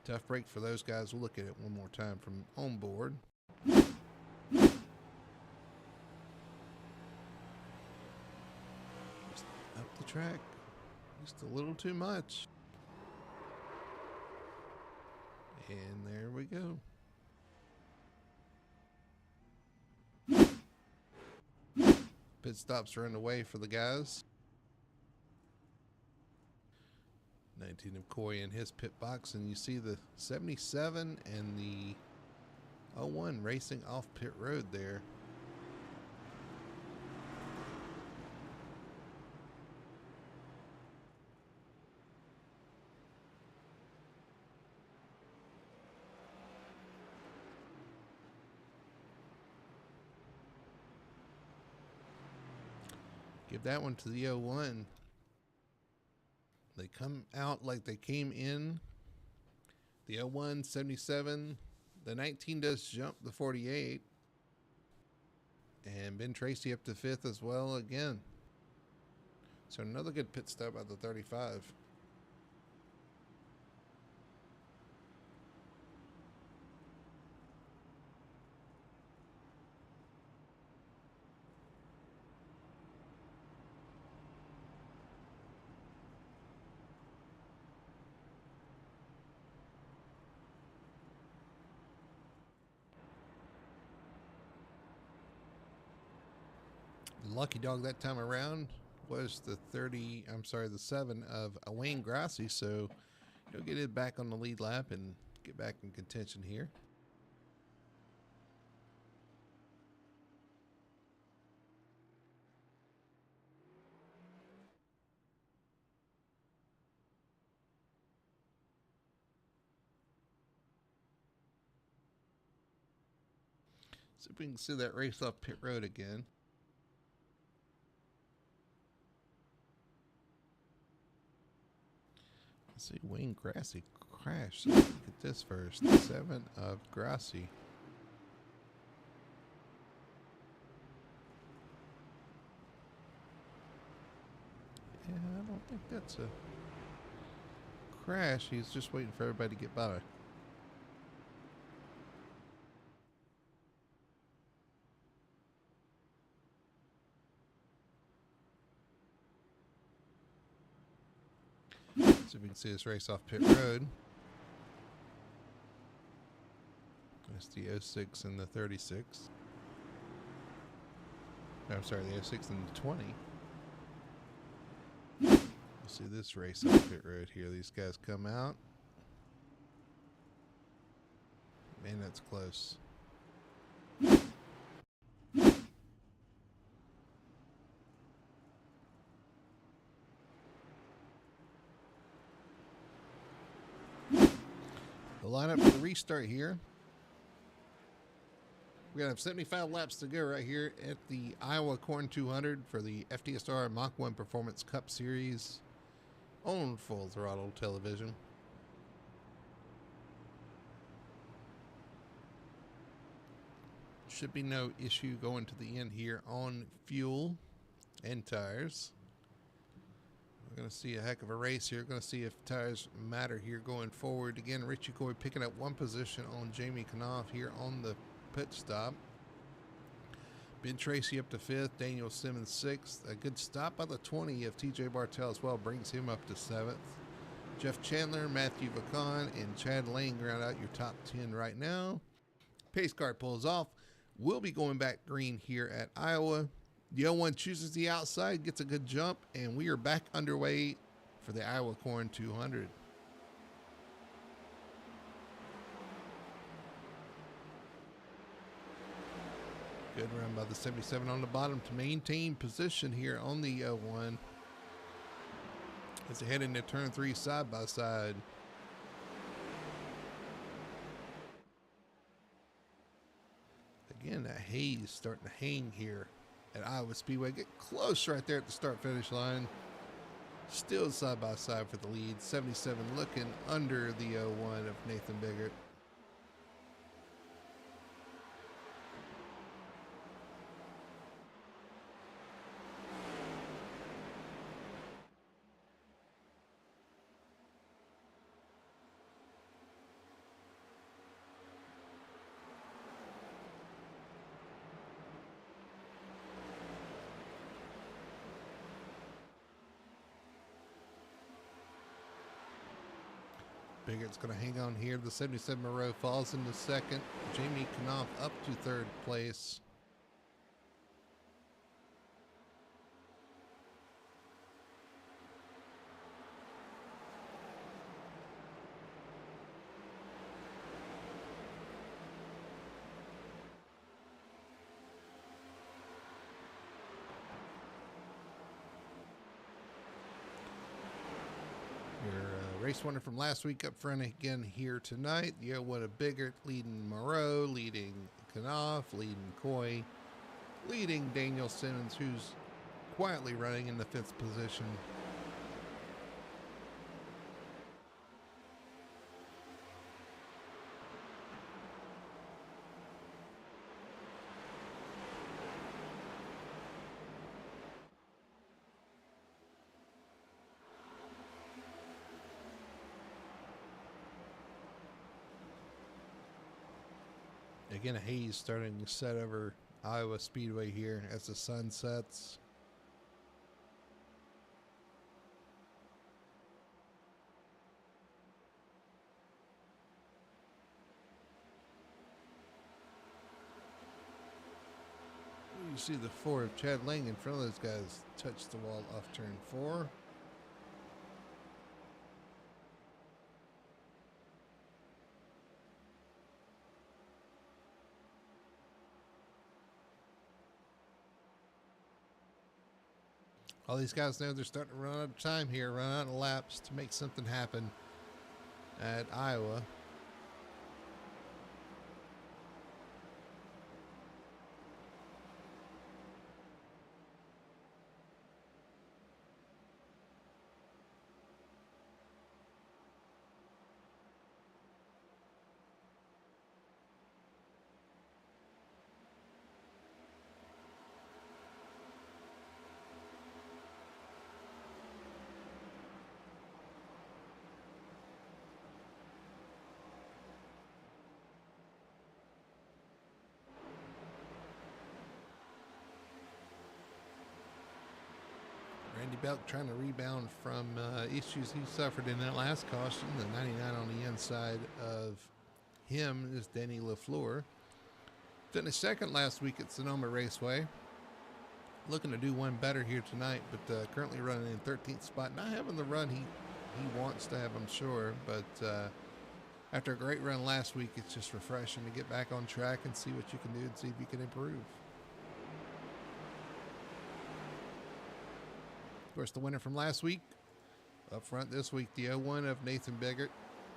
tough break for those guys. We'll look at it one more time from on board. Just up the track. Just a little too much. And there we go. Pit stops are underway for the guys. 19 of Coy in his pit box, and you see the 77 and the 01 racing off pit road there. Give that one to the 01. They come out like they came in. The 01, 77. The 19 does jump the 48. And Ben Tracy up to 5th as well again. So another good pit stop at the 35. Lucky dog that time around was the 7 of Wayne Grassi, so he'll get it back on the lead lap and get back in contention here. See if we can see that race off pit road again. Let's see, Wayne Grassi crashed. So let's look at this first. The 7 of Grassi. Yeah, I don't think that's a crash. He's just waiting for everybody to get by. So we can see this race off pit road. That's the 06 and the 36. No, I'm sorry, the 06 and the 20. We'll see this race on pit road here. These guys come out. Man, that's close. The lineup for the restart here. We're going to have 75 laps to go right here at the Iowa Corn 200 for the FTSR Mach-1 Performance Cup Series on Full Throttle Television. Should be no issue going to the end here on fuel and tires. We're going to see a heck of a race here. We're going to see if tires matter here going forward. Again, Richie Coy picking up one position on Jamie Knopf here on the pit stop. Ben Tracy up to 5th. Daniel Simmons 6th. A good stop by the 20 of TJ Bartel as well brings him up to 7th. Jeff Chandler, Matthew Vacon, and Chad Lane round out your top 10 right now. Pace car pulls off. We'll be going back green here at Iowa. The 01 chooses the outside, gets a good jump, and we are back underway for the Iowa Corn 200. Good run by the 77 on the bottom to maintain position here on the 01 as they head into turn 3 side by side. Again, that haze starting to hang here at Iowa Speedway. Get close right there at the start-finish line. Still side by side for the lead. 77 looking under the 01 of Nathan Biggert. Biggert's going to hang on here. The 77 Moreau falls into 2nd. Jamie Knopf up to 3rd place. Race winner from last week up front again here tonight. The 01 of Biggert leading Moreau, leading Knopf, leading Coy, leading Daniel Simmons, who's quietly running in the 5th position. Again, a haze starting to set over Iowa Speedway here as the sun sets. You see the 4 of Chad Lang in front of those guys touch the wall off turn 4. All these guys know they're starting to run out of time here, run out of laps to make something happen at Iowa. Randy Belk trying to rebound from issues he suffered in that last caution. The 99 on the inside of him is Danny LaFleur. Finished second last week at Sonoma Raceway. Looking to do one better here tonight, but currently running in 13th spot. Not having the run he wants to have, I'm sure, but after a great run last week, it's just refreshing to get back on track and see what you can do and see if you can improve. Of course, the winner from last week, up front this week, the 01 of Nathan Biggert,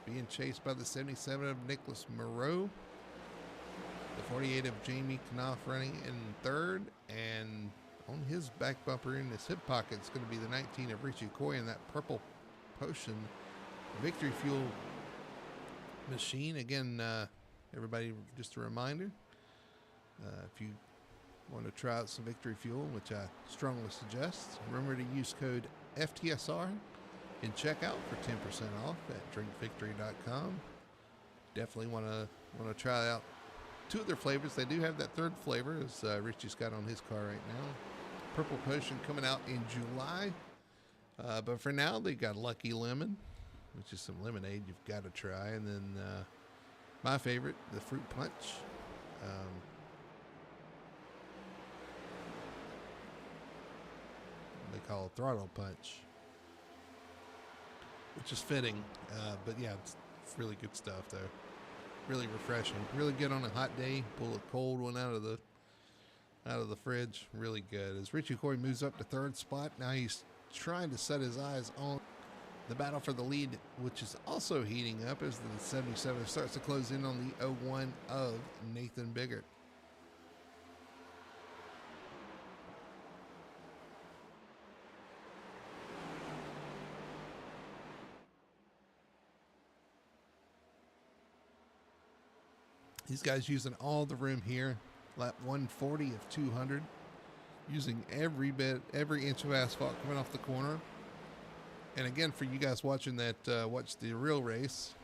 being chased by the 77 of Nicholas Moreau, the 48 of Jamie Knopf running in third, and on his back bumper in his hip pocket is going to be the 19 of Richie Coy in that purple potion Victory Fuel machine. Again, everybody, just a reminder, if you want to try out some Victory Fuel, which I strongly suggest, remember to use code FTSR in checkout for 10% off at drinkvictory.com. Definitely want to try out two of their flavors. They do have that third flavor, as Richie's got on his car right now. Purple Potion coming out in July. But for now, they got Lucky Lemon, which is some lemonade you've got to try. And then my favorite, the Fruit Punch. They call it Throttle Punch, which is fitting. But yeah, it's really good stuff, though. Really refreshing. Really good on a hot day. Pull a cold one out of the fridge. Really good. As Richie Coy moves up to third spot, now he's trying to set his eyes on the battle for the lead, which is also heating up as the 77 starts to close in on the 01 of Nathan Biggert. These guys using all the room here. Lap 140 of 200. Using every inch of asphalt coming off the corner. And again, for you guys watching that, watch the real race,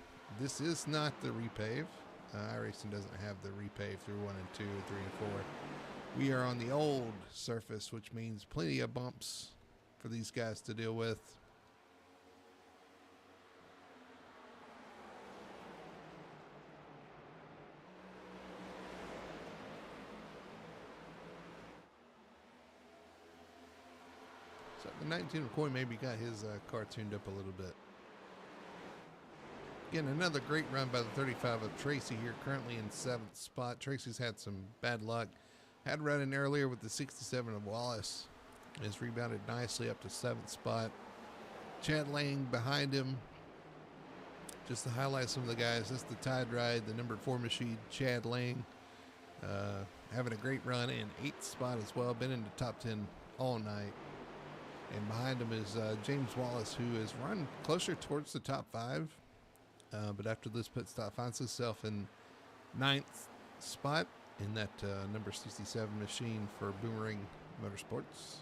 this is not the repave. iRacing doesn't have the repave through 1 and 2 and 3 and 4. We are on the old surface, which means plenty of bumps for these guys to deal with. So the 19 McCoy maybe got his car tuned up a little bit. Again, another great run by the 35 of Tracy here, currently in 7th spot. Tracy's had some bad luck. Had run in earlier with the 67 of Wallace. Has rebounded nicely up to 7th spot. Chad Lang behind him. Just to highlight some of the guys, this is the Tide Ride, the number 4 machine, Chad Lang. Having a great run in 8th spot as well. Been in the top 10 all night. And behind him is James Wallace, who has run closer towards the top 5. But after this pit stop, finds himself in 9th spot in that number 67 machine for Boomerang Motorsports.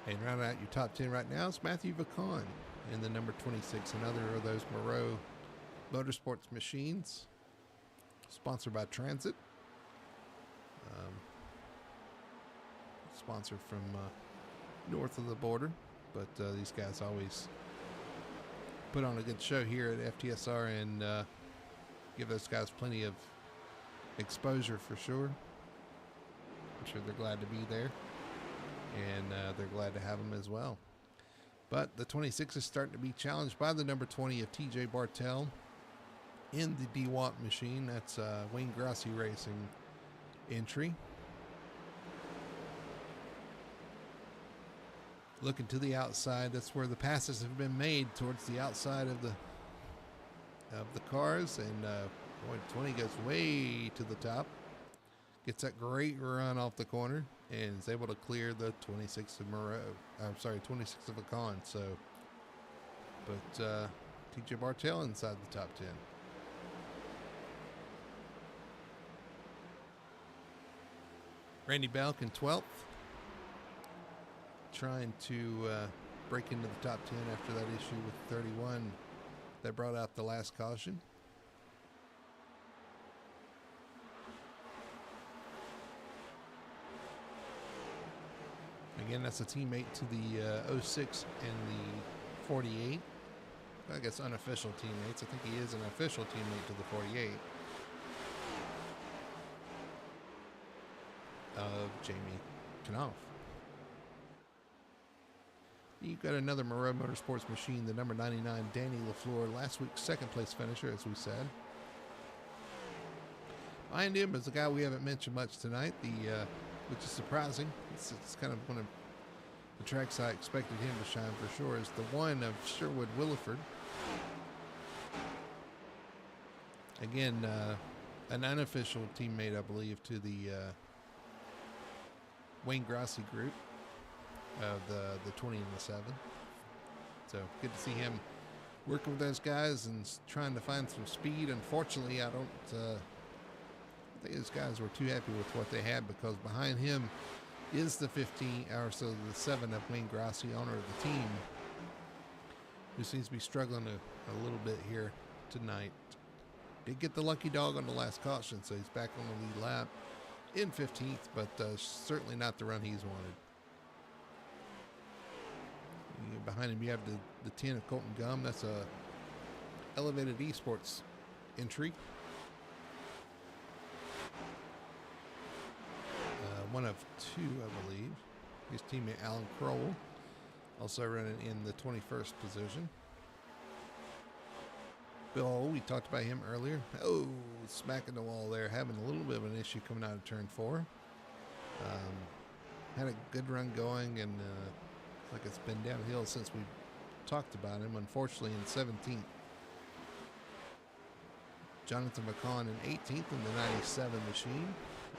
And rounding out your top 10 right now is Matthew Vacon in the number 26, another of those Moreau Motorsports machines. Sponsored by Transit. Sponsored from north of the border. But these guys always put on a good show here at FTSR and give those guys plenty of exposure for sure. I'm sure they're glad to be there. And they're glad to have them as well. But the 26 is starting to be challenged by the number 20 of TJ Bartell in the DeWalt machine. That's Wayne Grassi Racing entry. Looking to the outside, that's where the passes have been made, towards the outside of the cars. And boy, 20 goes way to the top. Gets that great run off the corner and is able to clear the 26 of Moreau. I'm sorry, 26 of Vacon. So, but TJ Bartell inside the top 10. Randy Belk in 12th. Trying to break into the top 10 after that issue with 31 that brought out the last caution. Again, that's a teammate to the 06 and the 48. I guess unofficial teammates. I think he is an official teammate to the 48 of Jamie Knopf. You've got another Moreau Motorsports machine, the number 99, Danny LaFleur, last week's second place finisher, as we said. Behind him is a guy we haven't mentioned much tonight, which is surprising. It's kind of one of the tracks I expected him to shine for sure, is the one of Sherwood Williford. Again, an unofficial teammate, I believe, to the Wayne Grassi group of the 20 and the 7. So good to see him working with those guys and trying to find some speed. Unfortunately, I think those guys were too happy with what they had, because behind him is the 15, or so the 7 of Wayne Grassi, owner of the team, who seems to be struggling a little bit here tonight. Did get the lucky dog on the last caution, so he's back on the lead lap in 15th, but certainly not the run he's wanted. Behind him you have the 10 of Colton Gum. That's a elevated esports entry. One of 2, I believe. His teammate Alan Crowell also running in the 21st position. Bill, we talked about him earlier. Oh, smacking the wall there, having a little bit of an issue coming out of turn 4. Had a good run going, and like it's been downhill since we talked about him, unfortunately, in 17th. Jonathan McCon in 18th in the 97 machine.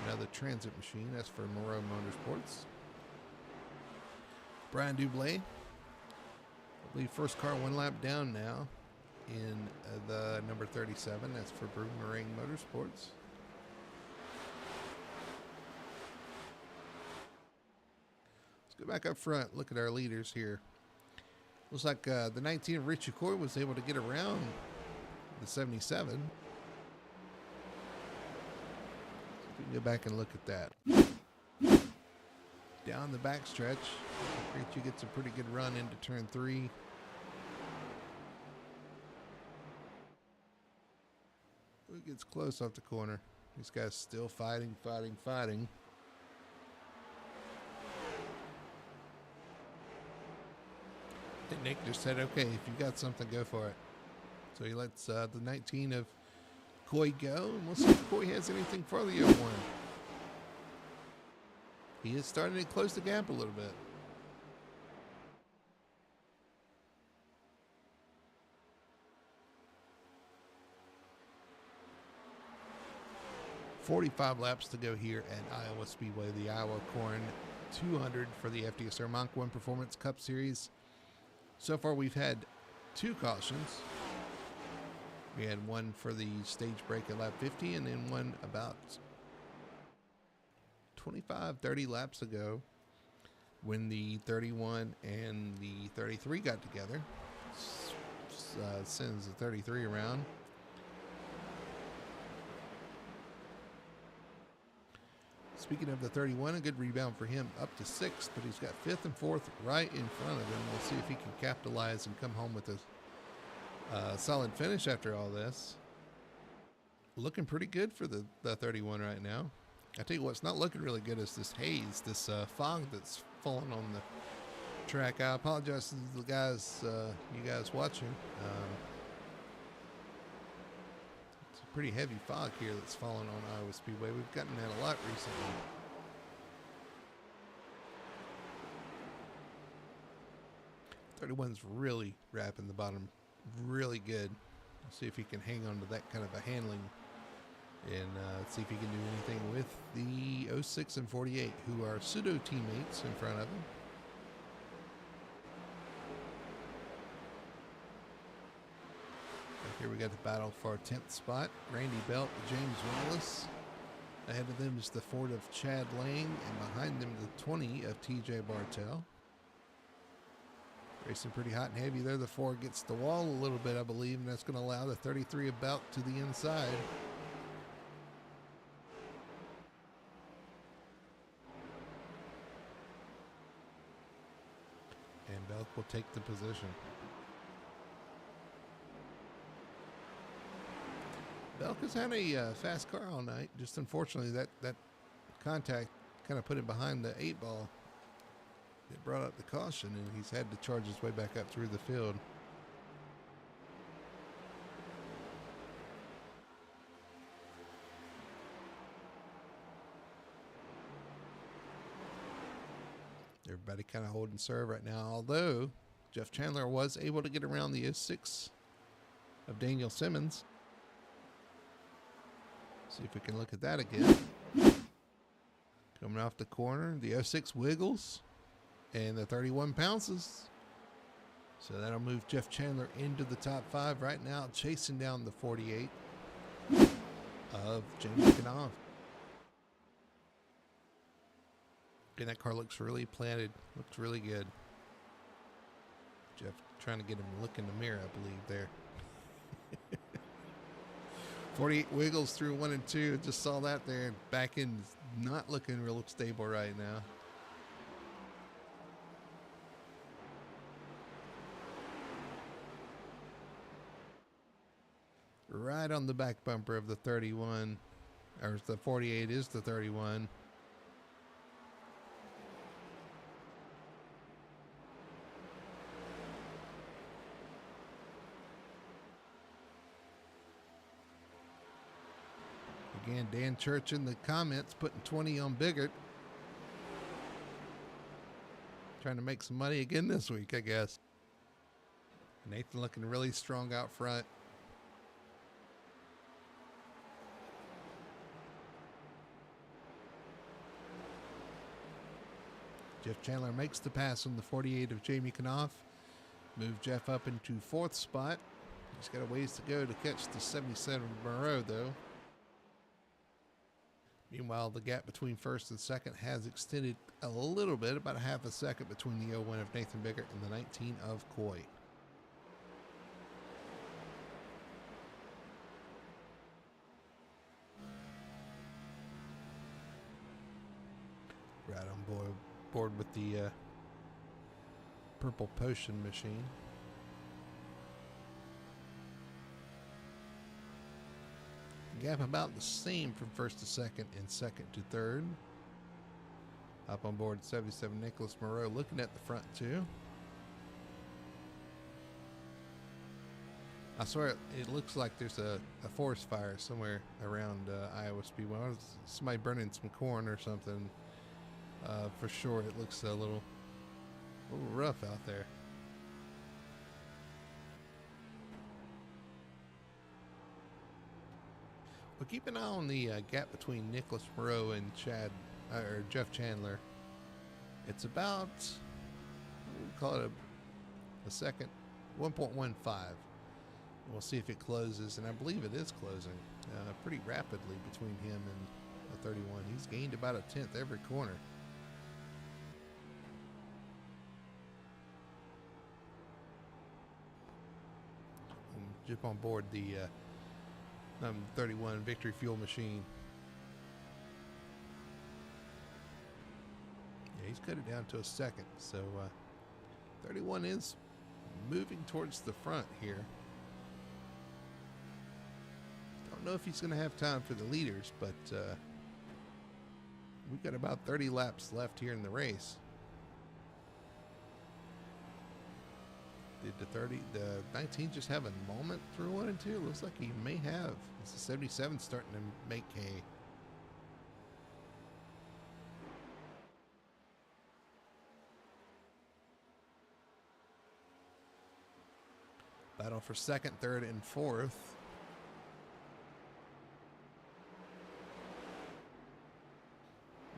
Another transit machine. That's for Moreau Motorsports. Brian Dublé, I believe first car 1 lap down now in the number 37. That's for Boomerang Motorsports. Let's go back up front. Look at our leaders here. Looks like the 19 of Richie Coy was able to get around the 77. We can go back and look at that. Down the back stretch, Richie gets a pretty good run into turn 3. It gets close off the corner. These guys still fighting. And Nick just said, okay, if you got something, go for it. So he lets the 19 of Coy go, and we'll see if Coy has anything for the 01. He is starting to close the gap a little bit. $45 laps to go here at Iowa Speedway, the Iowa Corn 200 for the FTSR Mach-1 Performance Cup Series. So far, we've had 2 cautions. We had one for the stage break at lap 50, and then one about 25-30 laps ago when the 31 and the 33 got together. Sends the 33 around. Speaking of the 31, a good rebound for him, up to 6th, but he's got 5th and 4th right in front of him. We'll see if he can capitalize and come home with a solid finish after all this. Looking pretty good for the 31 right now. I tell you what's not looking really good is this haze, this fog that's falling on the track. I apologize to the guys, you guys watching. It's a pretty heavy fog here that's falling on Iowa Speedway. We've gotten that a lot recently. .31's really wrapping the bottom really good. Let's see if he can hang on to that kind of a handling, and see if he can do anything with the 06 and 48, who are pseudo teammates in front of him. Here we got the battle for our 10th spot. Randy Belt, James Wallace. Ahead of them is the Ford of Chad Lang, and behind them the 20 of TJ Bartel. Racing pretty hot and heavy there. The 4 gets the wall a little bit, I believe, and that's going to allow the 33 of Belt to the inside. will take the position. Belk has had a fast car all night. Just unfortunately, that contact kind of put him behind the 8-ball. It brought up the caution, and he's had to charge his way back up through the field. Everybody kind of holding serve right now, although Jeff Chandler was able to get around the 06 of Daniel Simmons. See if we can look at that again. Coming off the corner, the 06 wiggles, and the 31 pounces. So that'll move Jeff Chandler into the top 5 right now, chasing down the 48 of Jamie Knopf. And that car looks really planted. Looks really good. Jeff trying to get him to look in the mirror, I believe, there. 48 wiggles through 1 and 2. Just saw that there. Back end not looking real stable right now. Right on the back bumper of the 31. Or the 48 is the 31. Again, Dan Church in the comments putting 20 on Biggert. Trying to make some money again this week, I guess. Nathan looking really strong out front. Jeff Chandler makes the pass on the 48 of Jamie Knopf. Move Jeff up into 4th spot. He's got a ways to go to catch the 77 Moreau, though. Meanwhile, the gap between 1st and 2nd has extended a little bit, about a half a second between the 01 of Nathan Biggert and the 19 of Coy. Right on board with the purple potion machine. Gap about the same from 1st to 2nd and 2nd to 3rd. Up on board 77 Nicholas Moreau looking at the front too. I swear it looks like there's a forest fire somewhere around Iowa Speedway. Somebody burning some corn or something. For sure it looks a little rough out there. But keep an eye on the gap between Nicholas Moreau and Jeff Chandler. It's about, we'll call it a second, 1.15. We'll see if it closes, and I believe it is closing pretty rapidly between him and the 31. He's gained about a 10th every corner. And jump on board the 31 Victory Fuel machine. Yeah, he's cut it down to a 2nd. So 31 is moving towards the front here. Don't know if he's going to have time for the leaders, but we've got about 30 laps left here in the race. Did the 19 just have a moment through 1 and 2? Looks like he may have. It's the 77 starting to make hay. Battle for 2nd, 3rd, and 4th.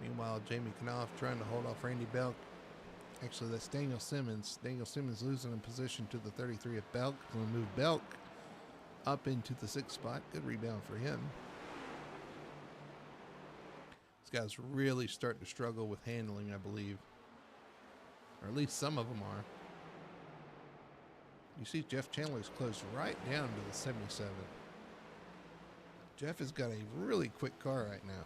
Meanwhile, Jamie Knopf trying to hold off Randy Belk. Actually, that's Daniel Simmons. Daniel Simmons losing in position to the 33 of Belk. Going to move Belk up into the 6th spot. Good rebound for him. This guy's really starting to struggle with handling, I believe. Or at least some of them are. You see Jeff Chandler's close right down to the 77. Jeff has got a really quick car right now.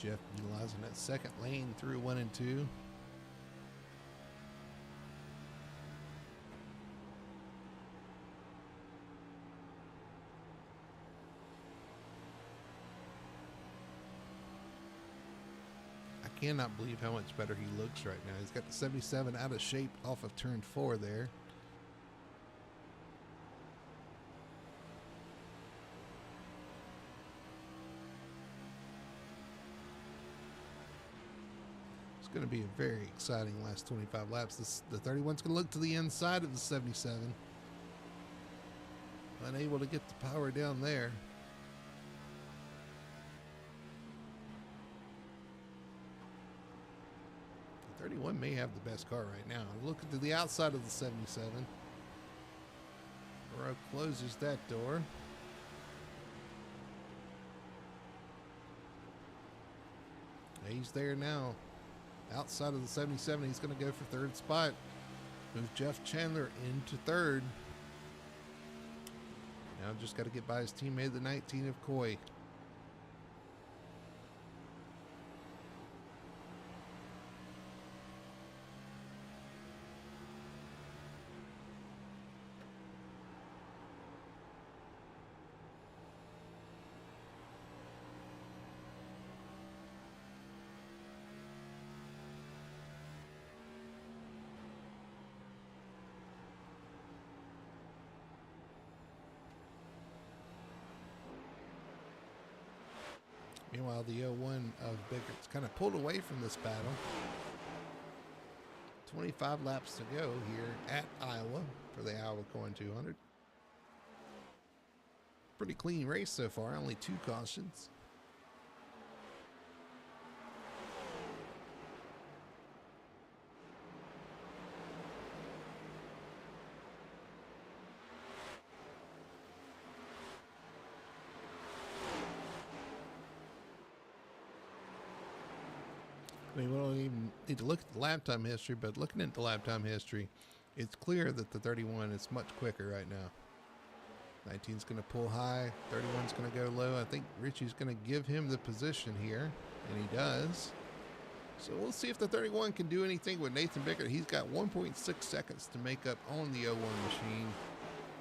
Jeff utilizing that second lane through 1 and 2. I cannot believe how much better he looks right now. He's got the 77 out of shape off of turn 4 there. Going to be a very exciting last 25 laps. The 31's going to look to the inside of the 77. Unable to get the power down there. The 31 may have the best car right now. Looking to the outside of the 77. Burrow closes that door. He's there now. Outside of the 77, he's going to go for third spot. Move Jeff Chandler into third. Now just got to get by his teammate, the 19 of Coy. Meanwhile, the 01 of Bickert's kind of pulled away from this battle. 25 laps to go here at Iowa for the Iowa Corn 200. Pretty clean race so far, only 2 cautions. I mean, we don't even need to look at the lap time history, but looking at the lap time history, it's clear that the 31 is much quicker right now. 19's going to pull high, 31's going to go low. I think Richie's going to give him the position here, and he does. So we'll see if the 31 can do anything with Nathan Bickert. He's got 1.6 seconds to make up on the 01 machine.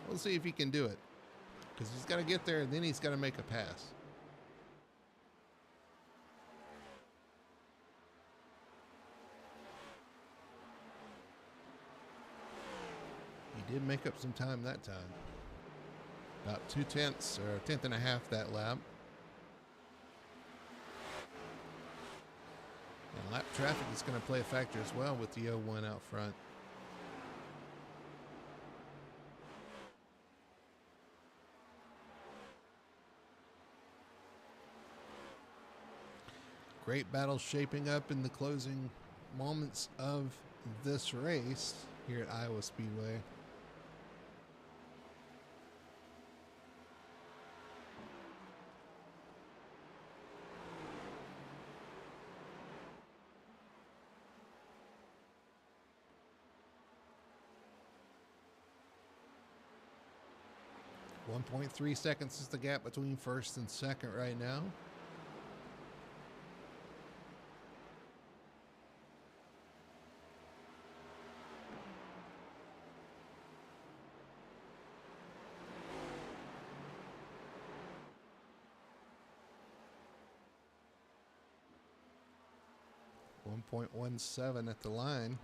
We'll see if he can do it, because he's got to get there, and then he's got to make a pass. He did make up some time that time. About 2/10 or 1/10 and a half that lap. And lap traffic is going to play a factor as well with the 01 out front. Great battle shaping up in the closing moments of this race here at Iowa Speedway. .3 seconds is the gap between first and second right now. .17 at the line.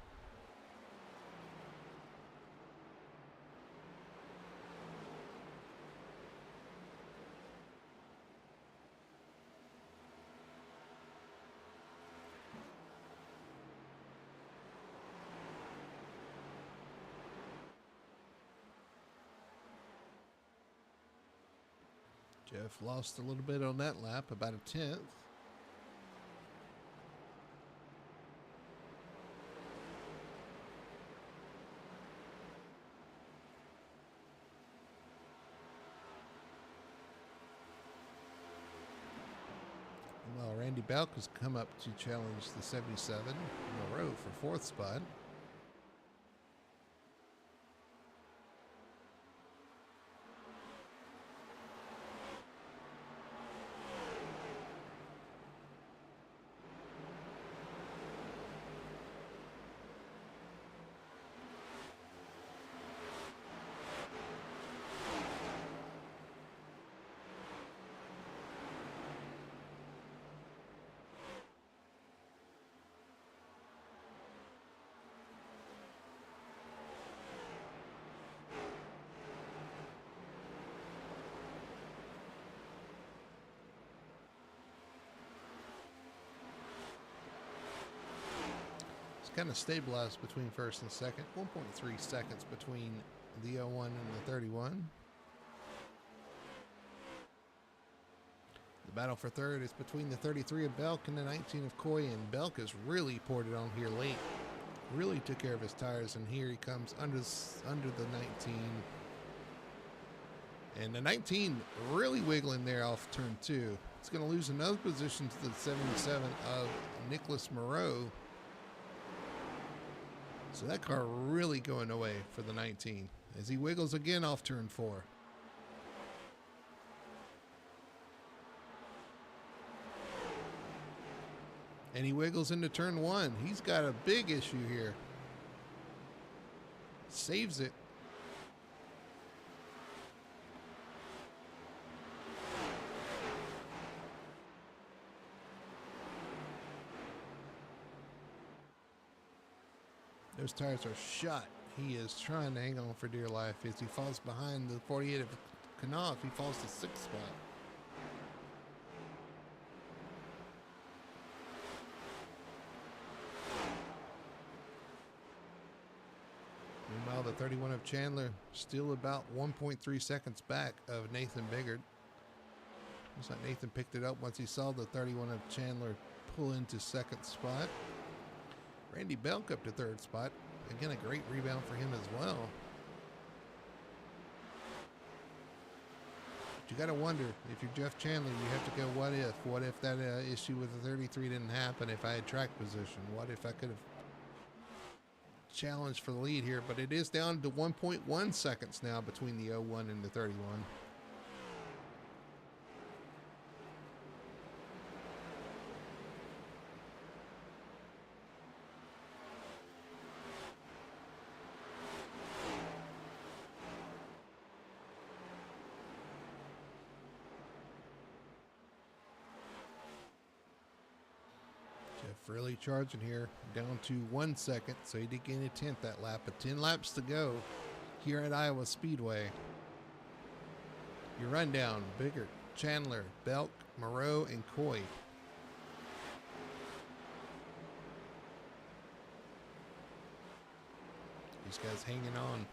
Jeff lost a little bit on that lap, about a 1/10. Well, Randy Belk has come up to challenge the 77 in a row for 4th spot. kind of stabilized between first and second. 1.3 seconds between the 01 and the 31. The battle for third is between the 33 of Belk and the 19 of Coy, and Belk has really poured it on here late. Really took care of his tires, and here he comes under the 19. And the 19 really wiggling there off turn 2. It's going to lose another position to the 77 of Nicholas Moreau. So that car really going away for the 19 as he wiggles again off turn 4. And he wiggles into turn 1. He's got a big issue here. Saves it. Those tires are shot. He is trying to hang on for dear life as he falls behind the 48 of Knopf. He falls to 6th spot. Meanwhile, the 31 of Chandler still about 1.3 seconds back of Nathan Biggert. Looks like Nathan picked it up once he saw the 31 of Chandler pull into 2nd spot. Randy Belk up to 3rd spot. Again, a great rebound for him as well. But you got to wonder, if you're Jeff Chandler, you have to go, what if? What if that issue with the 33 didn't happen? If I had track position? What if I could have challenged for the lead here? But it is down to 1.1 seconds now between the 01 and the 31. Jeff really charging here, down to 1 second, so he did gain a 10th that lap, but 10 laps to go here at Iowa Speedway. Your rundown: Biggert, Chandler, Belk, Moreau, and Coy. These guys hanging on.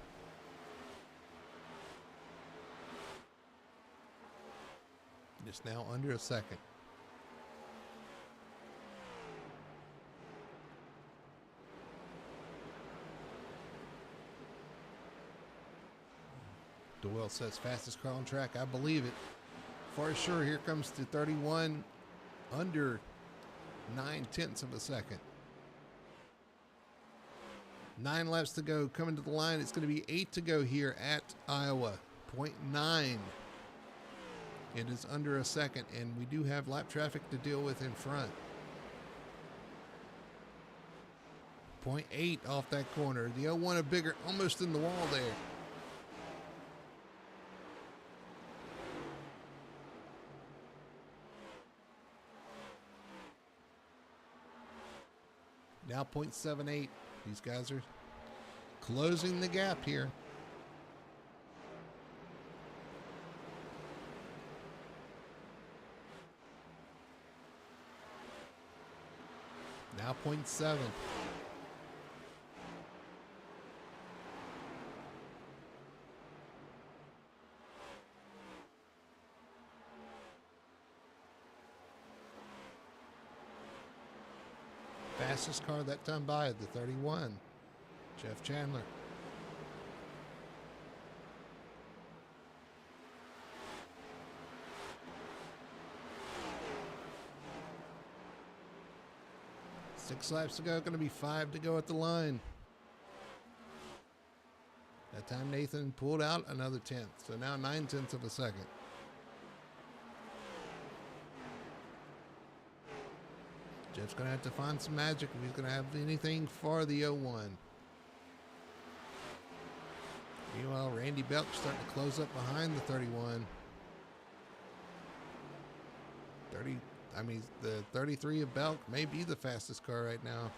Just now under a second. Doyle says fastest car on track. I believe it. For sure, here comes the 31 under 9/10 of a second. 9 laps to go. Coming to the line. It's going to be 8 to go here at Iowa. 0.9. It is under a second, and we do have lap traffic to deal with in front. 0.8 off that corner. The 01 of Biggert almost in the wall there. Now 0.78. These guys are closing the gap here. Now 0.7. Fastest car that time by the 31, Jeff Chandler. Six laps to go, going to be 5 to go at the line. That time Nathan pulled out another 10th, so now 9/10 of a second. Jeff's going to have to find some magic if he's going to have anything for the 01. Meanwhile, Randy Belk starting to close up behind the 31. The 33 of Belk may be the fastest car right now.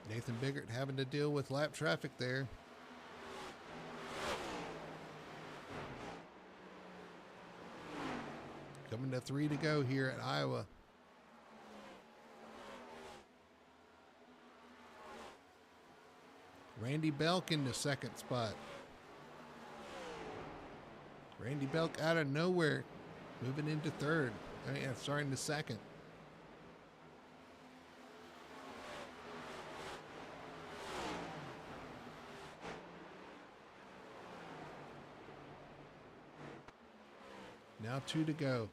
Nathan Biggert having to deal with lap traffic there. got 3 to go here at Iowa. Randy Belk in the second spot. Randy Belk out of nowhere, moving into third. Sorry, in the second. Now 2 to go.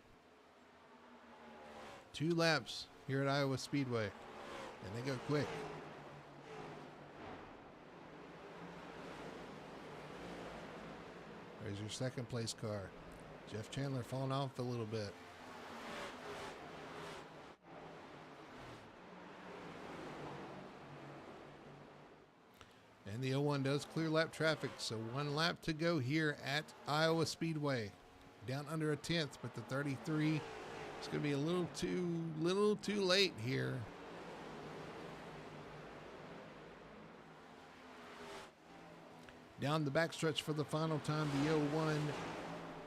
2 laps here at Iowa Speedway, and they go quick. There's your second place car. Jeff Chandler falling off a little bit. And the 01 does clear lap traffic, so 1 lap to go here at Iowa Speedway. Down under a tenth, but the 33 is going to be a little too late here. Down the backstretch for the final time, the 01,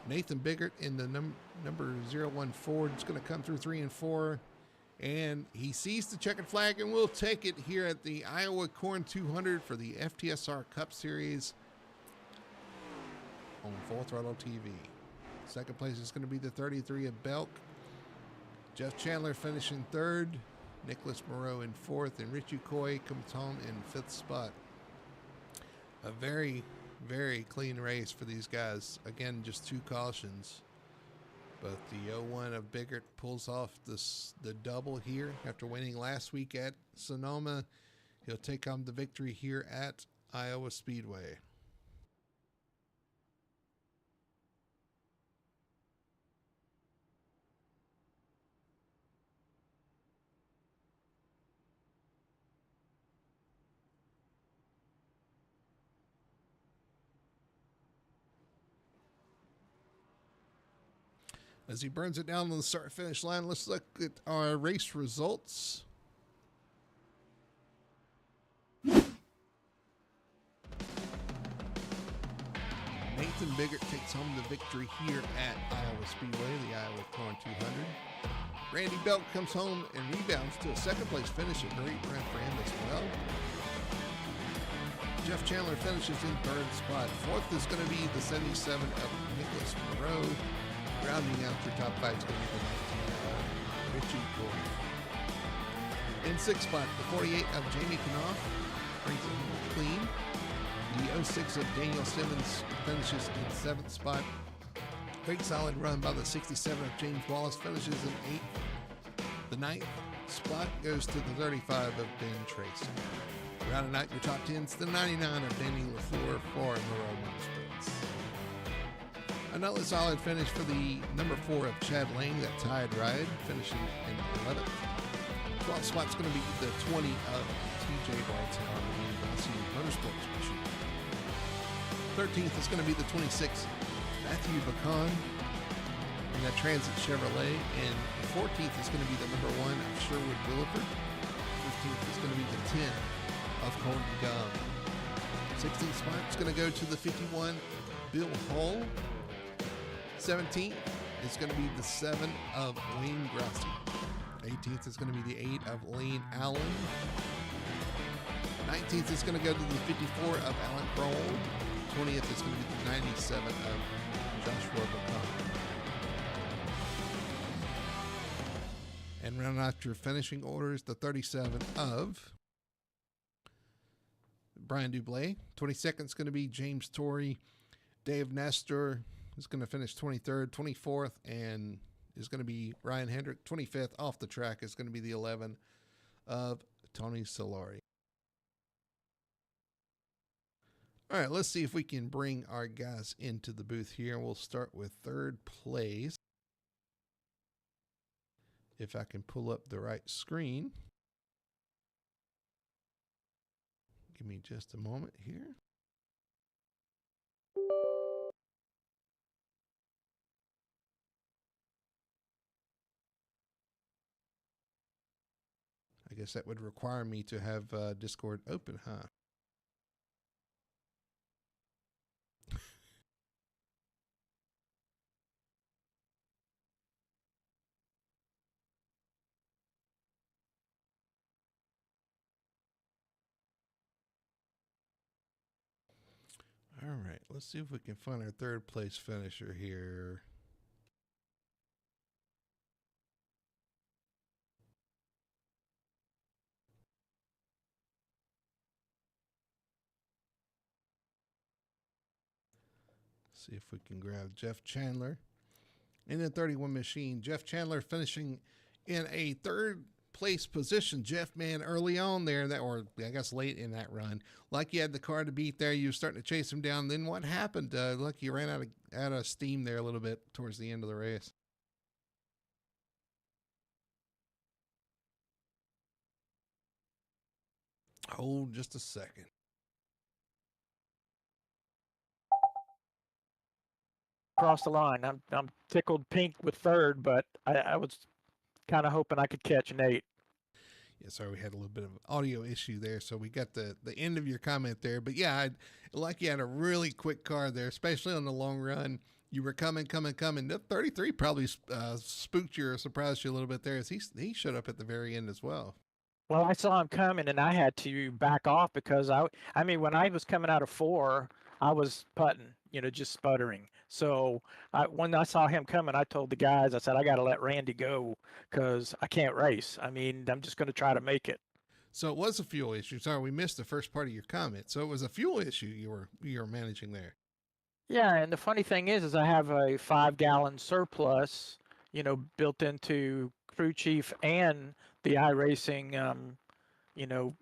Nathan Biggert in the number 01 Ford is going to come through 3 and 4. And he sees the checkered flag, and we'll take it here at the Iowa Corn 200 for the FTSR Cup Series on Full Throttle TV. Second place is going to be the 33 of Belk. Jeff Chandler finishing third. Nicholas Moreau in fourth, and Richie Coy comes home in fifth spot. A very, very clean race for these guys. Again, just 2 cautions. But the 01 of Biggert pulls off the double here after winning last week at Sonoma. He'll take home the victory here at Iowa Speedway. As he burns it down on the start-finish line, let's look at our race results. Nathan Biggert takes home the victory here at Iowa Speedway, the Iowa Corn 200. Randy Belk comes home and rebounds to a second-place finish, a great run for him as well. Jeff Chandler finishes in third spot. Fourth is going to be the 77 of Nicholas Moreau. Rounding out your top 5 is going to be the 19 of Richie Coy. In sixth spot, the 48 of Jamie Knopf brings it home clean. The 06 of Daniel Simmons finishes in seventh spot. Great solid run by the 67 of James Wallace, finishes in eighth. The ninth spot goes to the 35 of Ben Tracy. Rounding out your top 10s, the 99 of Danny LaFleur for Moreau Motorsports. Another solid finish for the number 4 of Chad Lang, that tied ride, finishing in 11th. 12th spot's going to be the 20 of TJ Barton on the Rossi Motorsports machine. 13th is going to be the 26 Matthew Bacon in that Transit Chevrolet, and the 14th is going to be the number 1 of Sherwood Williford. 15th is going to be the 10 of Colton Gum. 16th spot is going to go to the 51 Bill Hull. 17th is going to be the 7 of Wayne Grassi. 18th is going to be the 8 of Lane Allen. 19th is going to go to the 54 of Alan Kroll. 20th is going to be the 97 of Joshua Bacon. And rounding out your finishing orders, the 37 of Brian Dublé. 22nd is going to be James Torrey. Dave Nestor is going to finish 23rd. 24th and is going to be Ryan Hendrick. 25th off the track is going to be the 11 of Tony Solari. All right, let's see if we can bring our guys into the booth here. We'll start with third place. If I can pull up the right screen. Give me just a moment here. I guess that would require me to have Discord open, huh? All right, let's see if we can find our third place finisher here. See if we can grab Jeff Chandler. In the 31 machine, Jeff Chandler finishing in a third place position. Jeff, man, early on there, or I guess late in that run, like you had the car to beat there. You were starting to chase him down. Then what happened? Like you ran out of steam there a little bit towards the end of the race. Hold just a second. Across the line. I'm tickled pink with third, but I was kind of hoping I could catch Nate. Yeah, sorry, we had a little bit of audio issue there, so we got the end of your comment there. But yeah, like you had a really quick car there, especially on the long run. You were coming. The 33 probably spooked you or surprised you a little bit there, as he showed up at the very end as well. Well, I saw him coming and I had to back off because I mean, when I was coming out of four, I was putting, just sputtering. So when I saw him coming, I told the guys, I said, I got to let Randy go because I can't race. I mean, I'm just going to try to make it. So it was a fuel issue. Sorry, we missed the first part of your comment. So it was a fuel issue you were managing there. Yeah, and the funny thing is I have a 5 gallon surplus, built into crew chief and the iRacing, you know,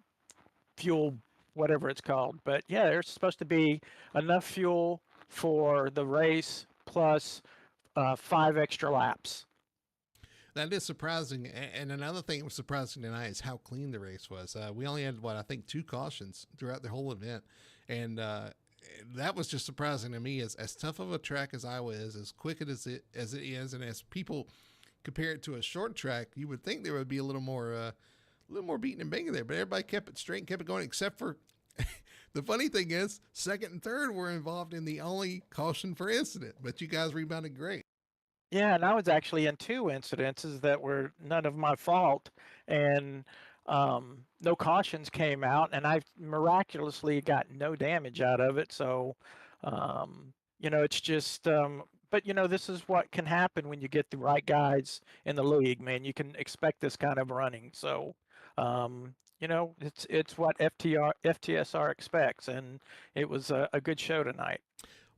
fuel, whatever it's called. But yeah, there's supposed to be enough fuel for the race plus 5 extra laps. That is surprising. And another thing that was surprising tonight is how clean the race was. We only had, I think 2 cautions throughout the whole event. And that was just surprising to me. As tough of a track as Iowa is, as quick as it is, and as people compare it to a short track, you would think there would be a little more beating and banging there. But everybody kept it straight and kept it going, except for the funny thing is, second and third were involved in the only caution for incident. But you guys rebounded great. Yeah, and I was actually in 2 incidences that were none of my fault, and no cautions came out, and I miraculously got no damage out of it. So, it's just, but this is what can happen when you get the right guys in the league, man. You can expect this kind of running. So, it's what FTSR expects, and it was a good show tonight.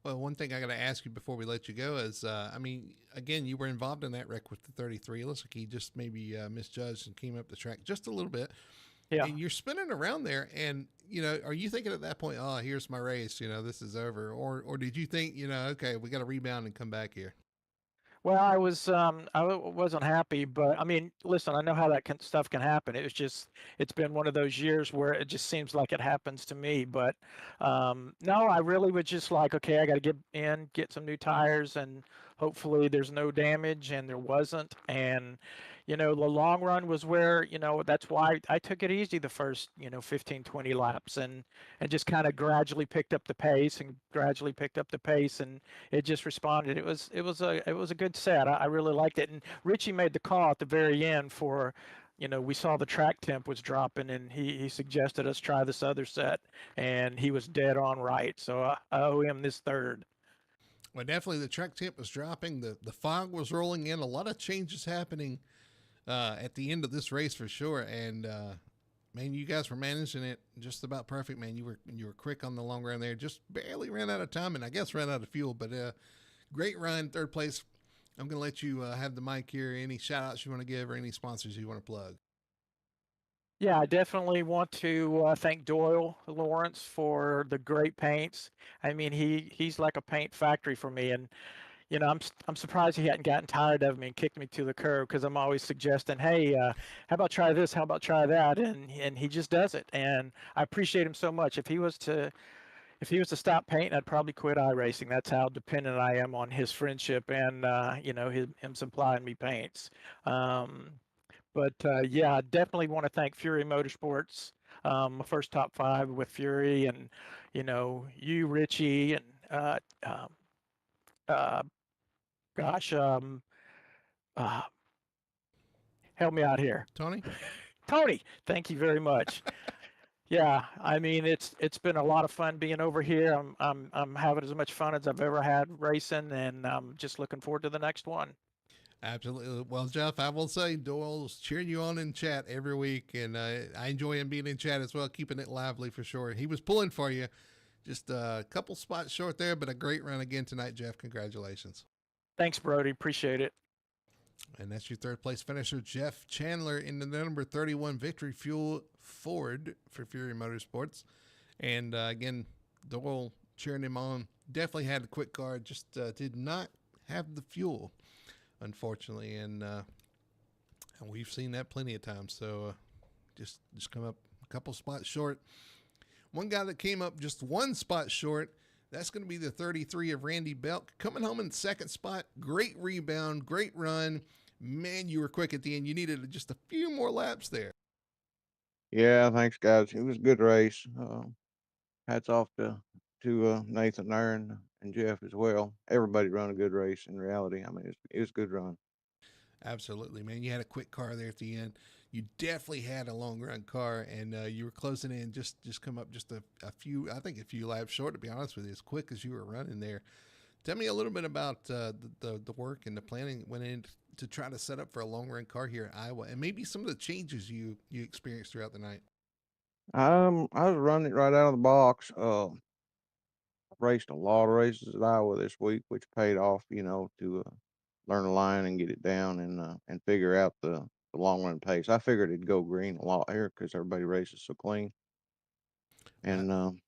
Well, one thing I got to ask you before we let you go is, I mean, again, you were involved in that wreck with the 33. It looks like he just maybe misjudged and came up the track just a little bit. Yeah. And you're spinning around there, and are you thinking at that point, oh, here's my race, this is over, or did you think, okay, we got to rebound and come back here? Well, wasn't happy, but I mean, listen, I know how that stuff can happen. It's been one of those years where it just seems like it happens to me. But no, I really was just like, okay, I got to get in, get some new tires, and hopefully there's no damage, and there wasn't. And the long run was where, that's why I took it easy the first, 15, 20 laps, and just kind of gradually picked up the pace and gradually picked up the pace, and it just responded. It was a good set. I really liked it. And Richie made the call at the very end for, we saw the track temp was dropping, and he suggested us try this other set, and he was dead on right. So I owe him this third. Well, definitely the track temp was dropping. The fog was rolling in. A lot of changes happening at the end of this race for sure. And man, you guys were managing it just about perfect. Man, you were quick on the long run there. Just barely ran out of time, and I guess ran out of fuel. But great run, third place. I'm going to let you have the mic here. Any shout outs you want to give or any sponsors you want to plug? Yeah, I definitely want to thank Doyle Lawrence for the great paints. I mean, he's like a paint factory for me, and I'm surprised he hadn't gotten tired of me and kicked me to the curb because I'm always suggesting, hey, how about try this? How about try that? And he just does it, and I appreciate him so much. If he was to stop painting, I'd probably quit iRacing. That's how dependent I am on his friendship and him supplying me paints. Um, but yeah, I definitely want to thank Fury Motorsports. My first top five with Fury, and you, Richie, and uh, gosh, uh, help me out here, Tony? Tony. Thank you very much. Yeah, I mean it's been a lot of fun being over here. I'm having as much fun as I've ever had racing, and I'm just looking forward to the next one. Absolutely. Well, Jeff, I will say Doyle's cheering you on in chat every week, and I enjoy him being in chat as well, keeping it lively for sure. He was pulling for you, just a couple spots short there, but a great run again tonight, Jeff. Congratulations. Thanks, Brody. Appreciate it. And that's your third place finisher, Jeff Chandler, in the number 31 Victory Fuel Ford for Fury Motorsports. And again, Doyle cheering him on. Definitely had a quick car, just did not have the fuel, unfortunately. And we've seen that plenty of times. So just come up a couple spots short. One guy that came up just one spot short, that's going to be the 33 of Randy Belk. Coming home in second spot. Great rebound, great run. Man, you were quick at the end. You needed just a few more laps there. Yeah, thanks, guys. It was a good race. Hats off to Nathan there and Jeff as well. Everybody run a good race in reality. I mean, it was a good run. Absolutely, man. You had a quick car there at the end. You definitely had a long run car, and you were closing in. Just come up just a few, I think a few laps short. To be honest with you, as quick as you were running there. Tell me a little bit about the work and the planning that went in to try to set up for a long run car here in Iowa, and maybe some of the changes you experienced throughout the night. I was running it right out of the box. I've raced a lot of races at Iowa this week, which paid off. To learn the line and get it down and figure out the long run pace. I figured it'd go green a lot here because everybody races so clean. Well, And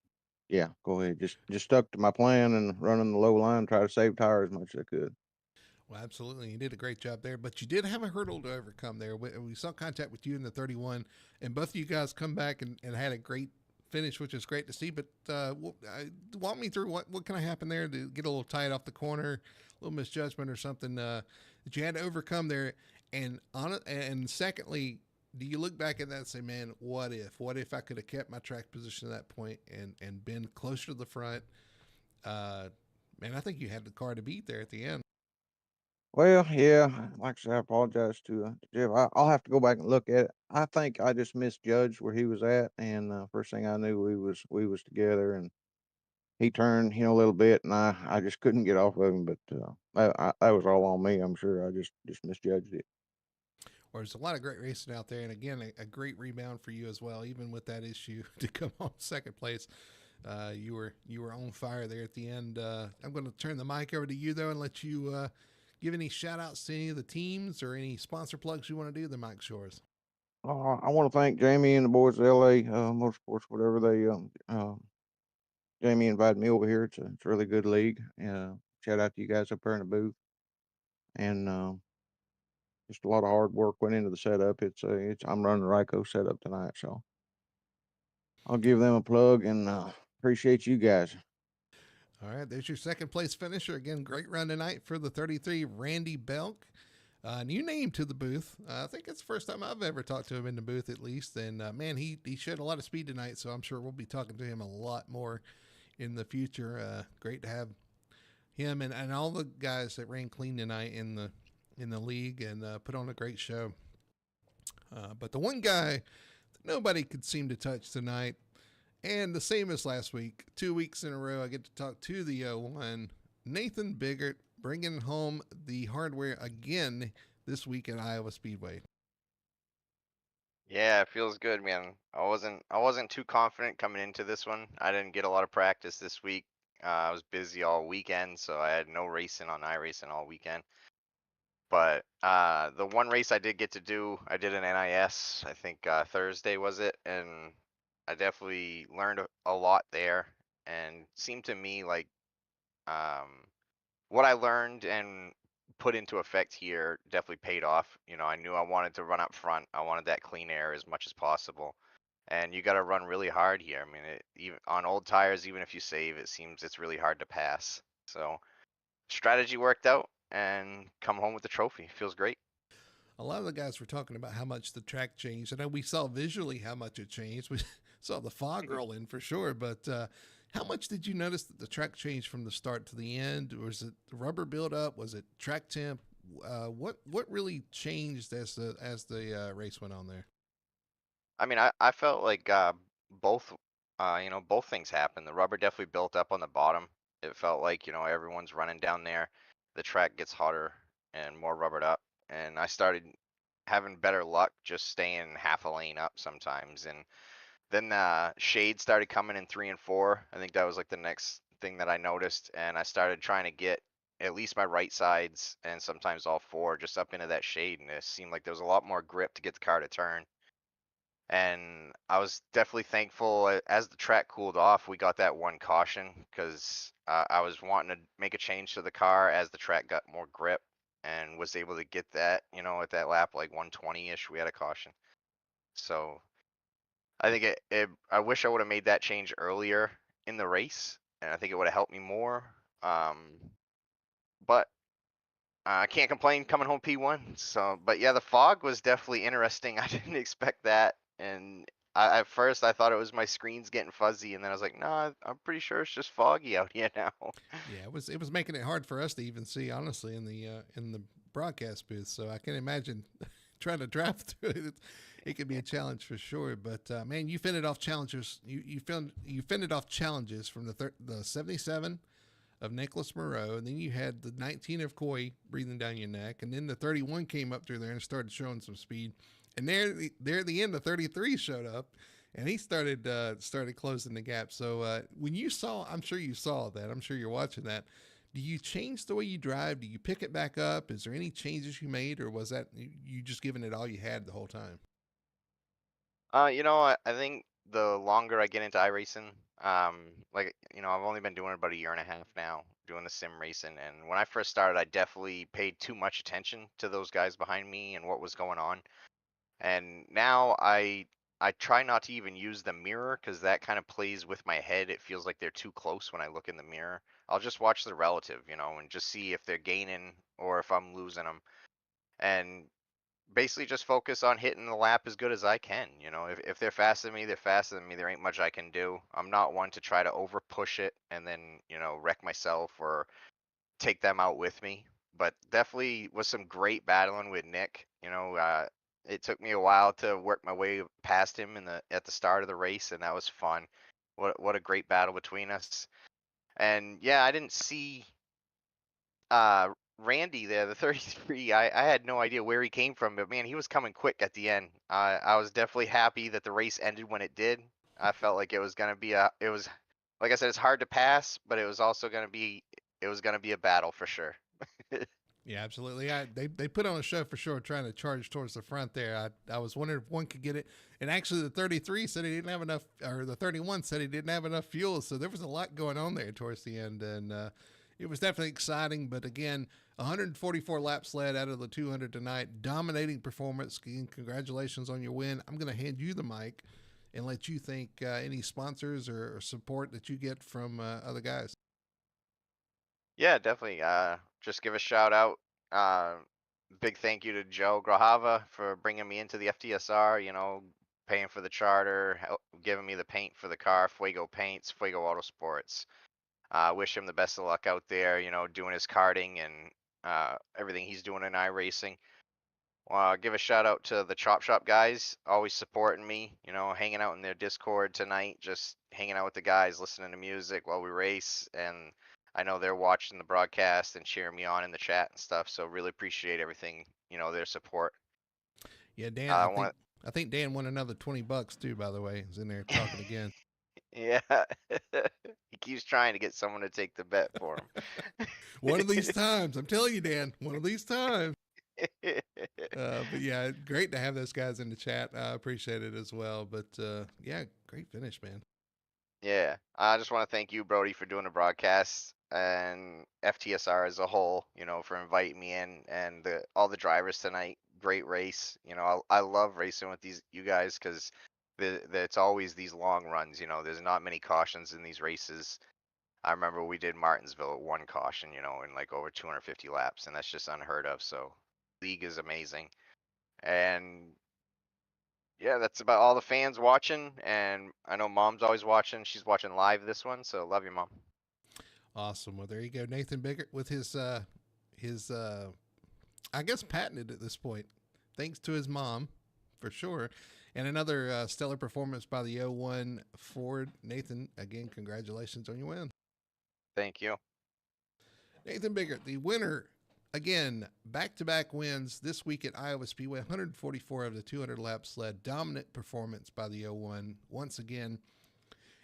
yeah, go ahead. Just stuck to my plan and running the low line, try to save tires as much as I could. Well, absolutely. You did a great job there, but you did have a hurdle to overcome there. We saw contact with you in the 31, and both of you guys come back and had a great finish, which is great to see. But walk me through what kind of happened there to get a little tight off the corner, a little misjudgment or something that you had to overcome there. And secondly, do you look back at that and say, man, what if? What if I could have kept my track position at that point and been closer to the front? Uh, Man, I think you had the car to beat there at the end. Well, yeah, like I said, I apologize to Jeff. I'll have to go back and look at it. I think I just misjudged where he was at, and first thing I knew, we was together, and he turned, a little bit, and I just couldn't get off of him. But that was all on me. I'm sure I just misjudged it. Or there's a lot of great racing out there, and again, a great rebound for you as well. Even with that issue to come home second place, you were on fire there at the end. I'm going to turn the mic over to you though, and let you give any shout outs to any of the teams or any sponsor plugs you want to do. The mic shores. I want to thank Jamie and the boys at LA Motorsports, whatever they Jamie invited me over here. It's a really good league. Shout out to you guys up there in the booth, and just a lot of hard work went into the setup. It's I'm running the Ryco setup tonight, so I'll give them a plug and appreciate you guys. All right, there's your second place finisher. Again, great run tonight for the 33, Randy Belk. New name to the booth. I think it's the first time I've ever talked to him in the booth, at least. And man, he showed a lot of speed tonight, so I'm sure we'll be talking to him a lot more in the future. Great to have him and all the guys that ran clean tonight in the league and put on a great show. But the one guy that nobody could seem to touch tonight, and the same as last week, 2 weeks in a row, I get to talk to the 01, Nathan Biggert, bringing home the hardware again this week at Iowa Speedway. Yeah, it feels good, man. I wasn't too confident coming into this one. I didn't get a lot of practice this week. I was busy all weekend, so I had no racing on iRacing all weekend. But the one race I did get to do, I did an NIS. I think Thursday was it, and I definitely learned a lot there. And seemed to me like um, what I learned and put into effect here definitely paid off. I knew I wanted to run up front. I wanted that clean air as much as possible. And you got to run really hard here. I mean, even on old tires, even if you save, it seems it's really hard to pass. So strategy worked out, and come home with the trophy. Feels great. A lot of the guys were talking about how much the track changed. I know we saw visually how much it changed. We saw the fog roll in for sure, but how much did you notice that the track changed from the start to the end? Was it rubber buildup? Was it track temp? What really changed as the race went on there? I mean, I felt like both, both things happened. The rubber definitely built up on the bottom. It felt like, everyone's running down there. The track gets hotter and more rubbered up. And I started having better luck just staying half a lane up sometimes. And then shade started coming in 3 and 4. I think that was like the next thing that I noticed. And I started trying to get at least my right sides and sometimes all four just up into that shade. And it seemed like there was a lot more grip to get the car to turn. And I was definitely thankful as the track cooled off, we got that one caution because I was wanting to make a change to the car as the track got more grip and was able to get that, at that lap, like 120-ish, we had a caution. So I think I wish I would have made that change earlier in the race, and I think it would have helped me more. But I can't complain coming home P1. So, but yeah, the fog was definitely interesting. I didn't expect that. And at first I thought it was my screens getting fuzzy. And then I was like, no, I'm pretty sure it's just foggy out here now. Yeah, it was making it hard for us to even see, honestly, in the broadcast booth. So I can imagine trying to drive through it. It could be a challenge for sure. But man, you fended off challenges. You fended off challenges from the 77 of Nicholas Moreau, and then you had the 19 of Coy breathing down your neck, and then the 31 came up through there and started showing some speed, and there at the end, the 33 showed up, and he started closing the gap. So when you saw, I'm sure you saw that. I'm sure you're watching that. Do you change the way you drive? Do you pick it back up? Is there any changes you made, or was that you just giving it all you had the whole time? I think the longer I get into iRacing, I've only been doing it about a year and a half now, doing the sim racing. And when I first started, I definitely paid too much attention to those guys behind me and what was going on. And now I try not to even use the mirror because that kind of plays with my head. It feels like they're too close when I look in the mirror. I'll just watch the relative, and just see if they're gaining or if I'm losing them. And basically just focus on hitting the lap as good as I can. If they're faster than me, they're faster than me. There ain't much I can do. I'm not one to try to over push it and then, wreck myself or take them out with me. But definitely was some great battling with Nick. It took me a while to work my way past him at the start of the race, and that was fun. What a great battle between us. And yeah, I didn't see uh Randy there, the 33. I had no idea where he came from, but man, he was coming quick at the end. I was definitely happy that the race ended when it did. I felt like it was gonna be it was, like I said, it's hard to pass, but it was also it was gonna be a battle for sure. Yeah, absolutely. They put on a show for sure, trying to charge towards the front there. I was wondering if one could get it, and actually the 33 said he didn't have enough, or the 31 said he didn't have enough fuel. So there was a lot going on there towards the end, and it was definitely exciting. But again, 144 laps led out of the 200 tonight, dominating performance. Again, congratulations on your win. I'm going to hand you the mic and let you thank any sponsors or support that you get from other guys. Yeah, definitely. Just give a shout out. Uh, Big thank you to Joe Grahava for bringing me into the FTSR. Paying for the charter, giving me the paint for the car, Fuego Paints, Fuego Autosports. Wish him the best of luck out there. Doing his karting and everything he's doing in iRacing. Give a shout out to the Chop Shop guys, always supporting me, hanging out in their Discord tonight, just hanging out with the guys, listening to music while we race. And I know they're watching the broadcast and cheering me on in the chat and stuff. So really appreciate everything, their support. Yeah, Dan, I want I think Dan won another $20 too, by the way. He's in there talking again. Yeah. He keeps trying to get someone to take the bet for him. One of these times, I'm telling you, Dan, one of these times. But yeah, great to have those guys in the chat. I appreciate it as well. But yeah, great finish, man. Yeah, I just want to thank you, Brody, for doing the broadcast and FTSR as a whole, for inviting me in and all the drivers tonight. Great race. I love racing with you guys because it's always these long runs. There's not many cautions in these races. I remember we did Martinsville at one caution, in like over 250 laps, and that's just unheard of. So, league is amazing. And yeah, that's about all the fans watching. And I know Mom's always watching. She's watching live this one. So, love you, Mom. Awesome. Well, there you go, Nathan Biggert with his I guess patented at this point, thanks to his mom, for sure. And another stellar performance by the 01 Ford. Nathan, again, congratulations on your win. Thank you. Nathan Biggert, the winner, again, back-to-back wins this week at Iowa Speedway, 144 of the 200 laps sled. Dominant performance by the 01. Once again,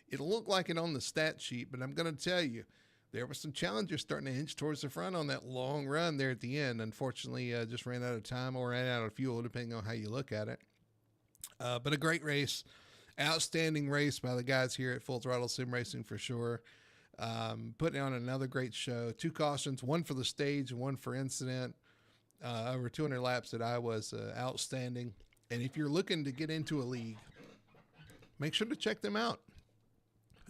it'll look like it on the stat sheet, but I'm going to tell you, there were some challengers starting to inch towards the front on that long run there at the end. Unfortunately, just ran out of time or ran out of fuel, depending on how you look at it. But a great race. Outstanding race by the guys here at Full Throttle Sim Racing for sure. Putting on another great show. 2 cautions, one for the stage and one for incident. Over 200 laps at Iowa was outstanding. And if you're looking to get into a league, make sure to check them out.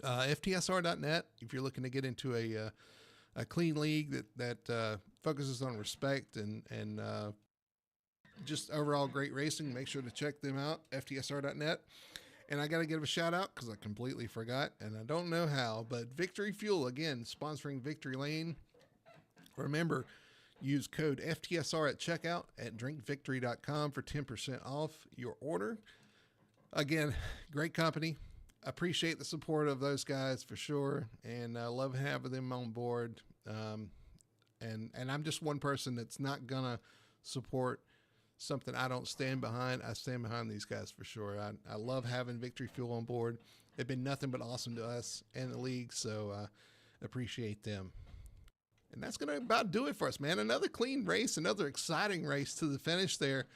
FTSR.net, if you're looking to get into a clean league that focuses on respect and just overall great racing, make sure to check them out, FTSR.net. And I got to give a shout out because I completely forgot, and I don't know how, but Victory Fuel, again, sponsoring Victory Lane. Remember, use code FTSR at checkout at drinkvictory.com for 10% off your order. Again, great company. Appreciate the support of those guys for sure, and I love having them on board. And I'm just one person that's not going to support something I don't stand behind. I stand behind these guys for sure. I love having Victory Fuel on board. They've been nothing but awesome to us and the league, so appreciate them. And that's going to about do it for us, man. Another clean race, another exciting race to the finish there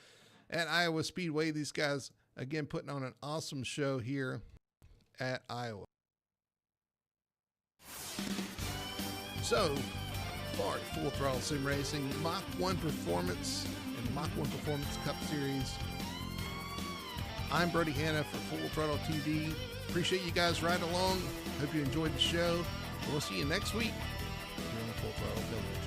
at Iowa Speedway. These guys, again, putting on an awesome show here at Iowa. So, far at Full Throttle Sim Racing, Mach-1 Performance and the Mach-1 Performance Cup Series. I'm Brody Hanna for Full Throttle TV. Appreciate you guys riding along. Hope you enjoyed the show. We'll see you next week here on the Full Throttle Film.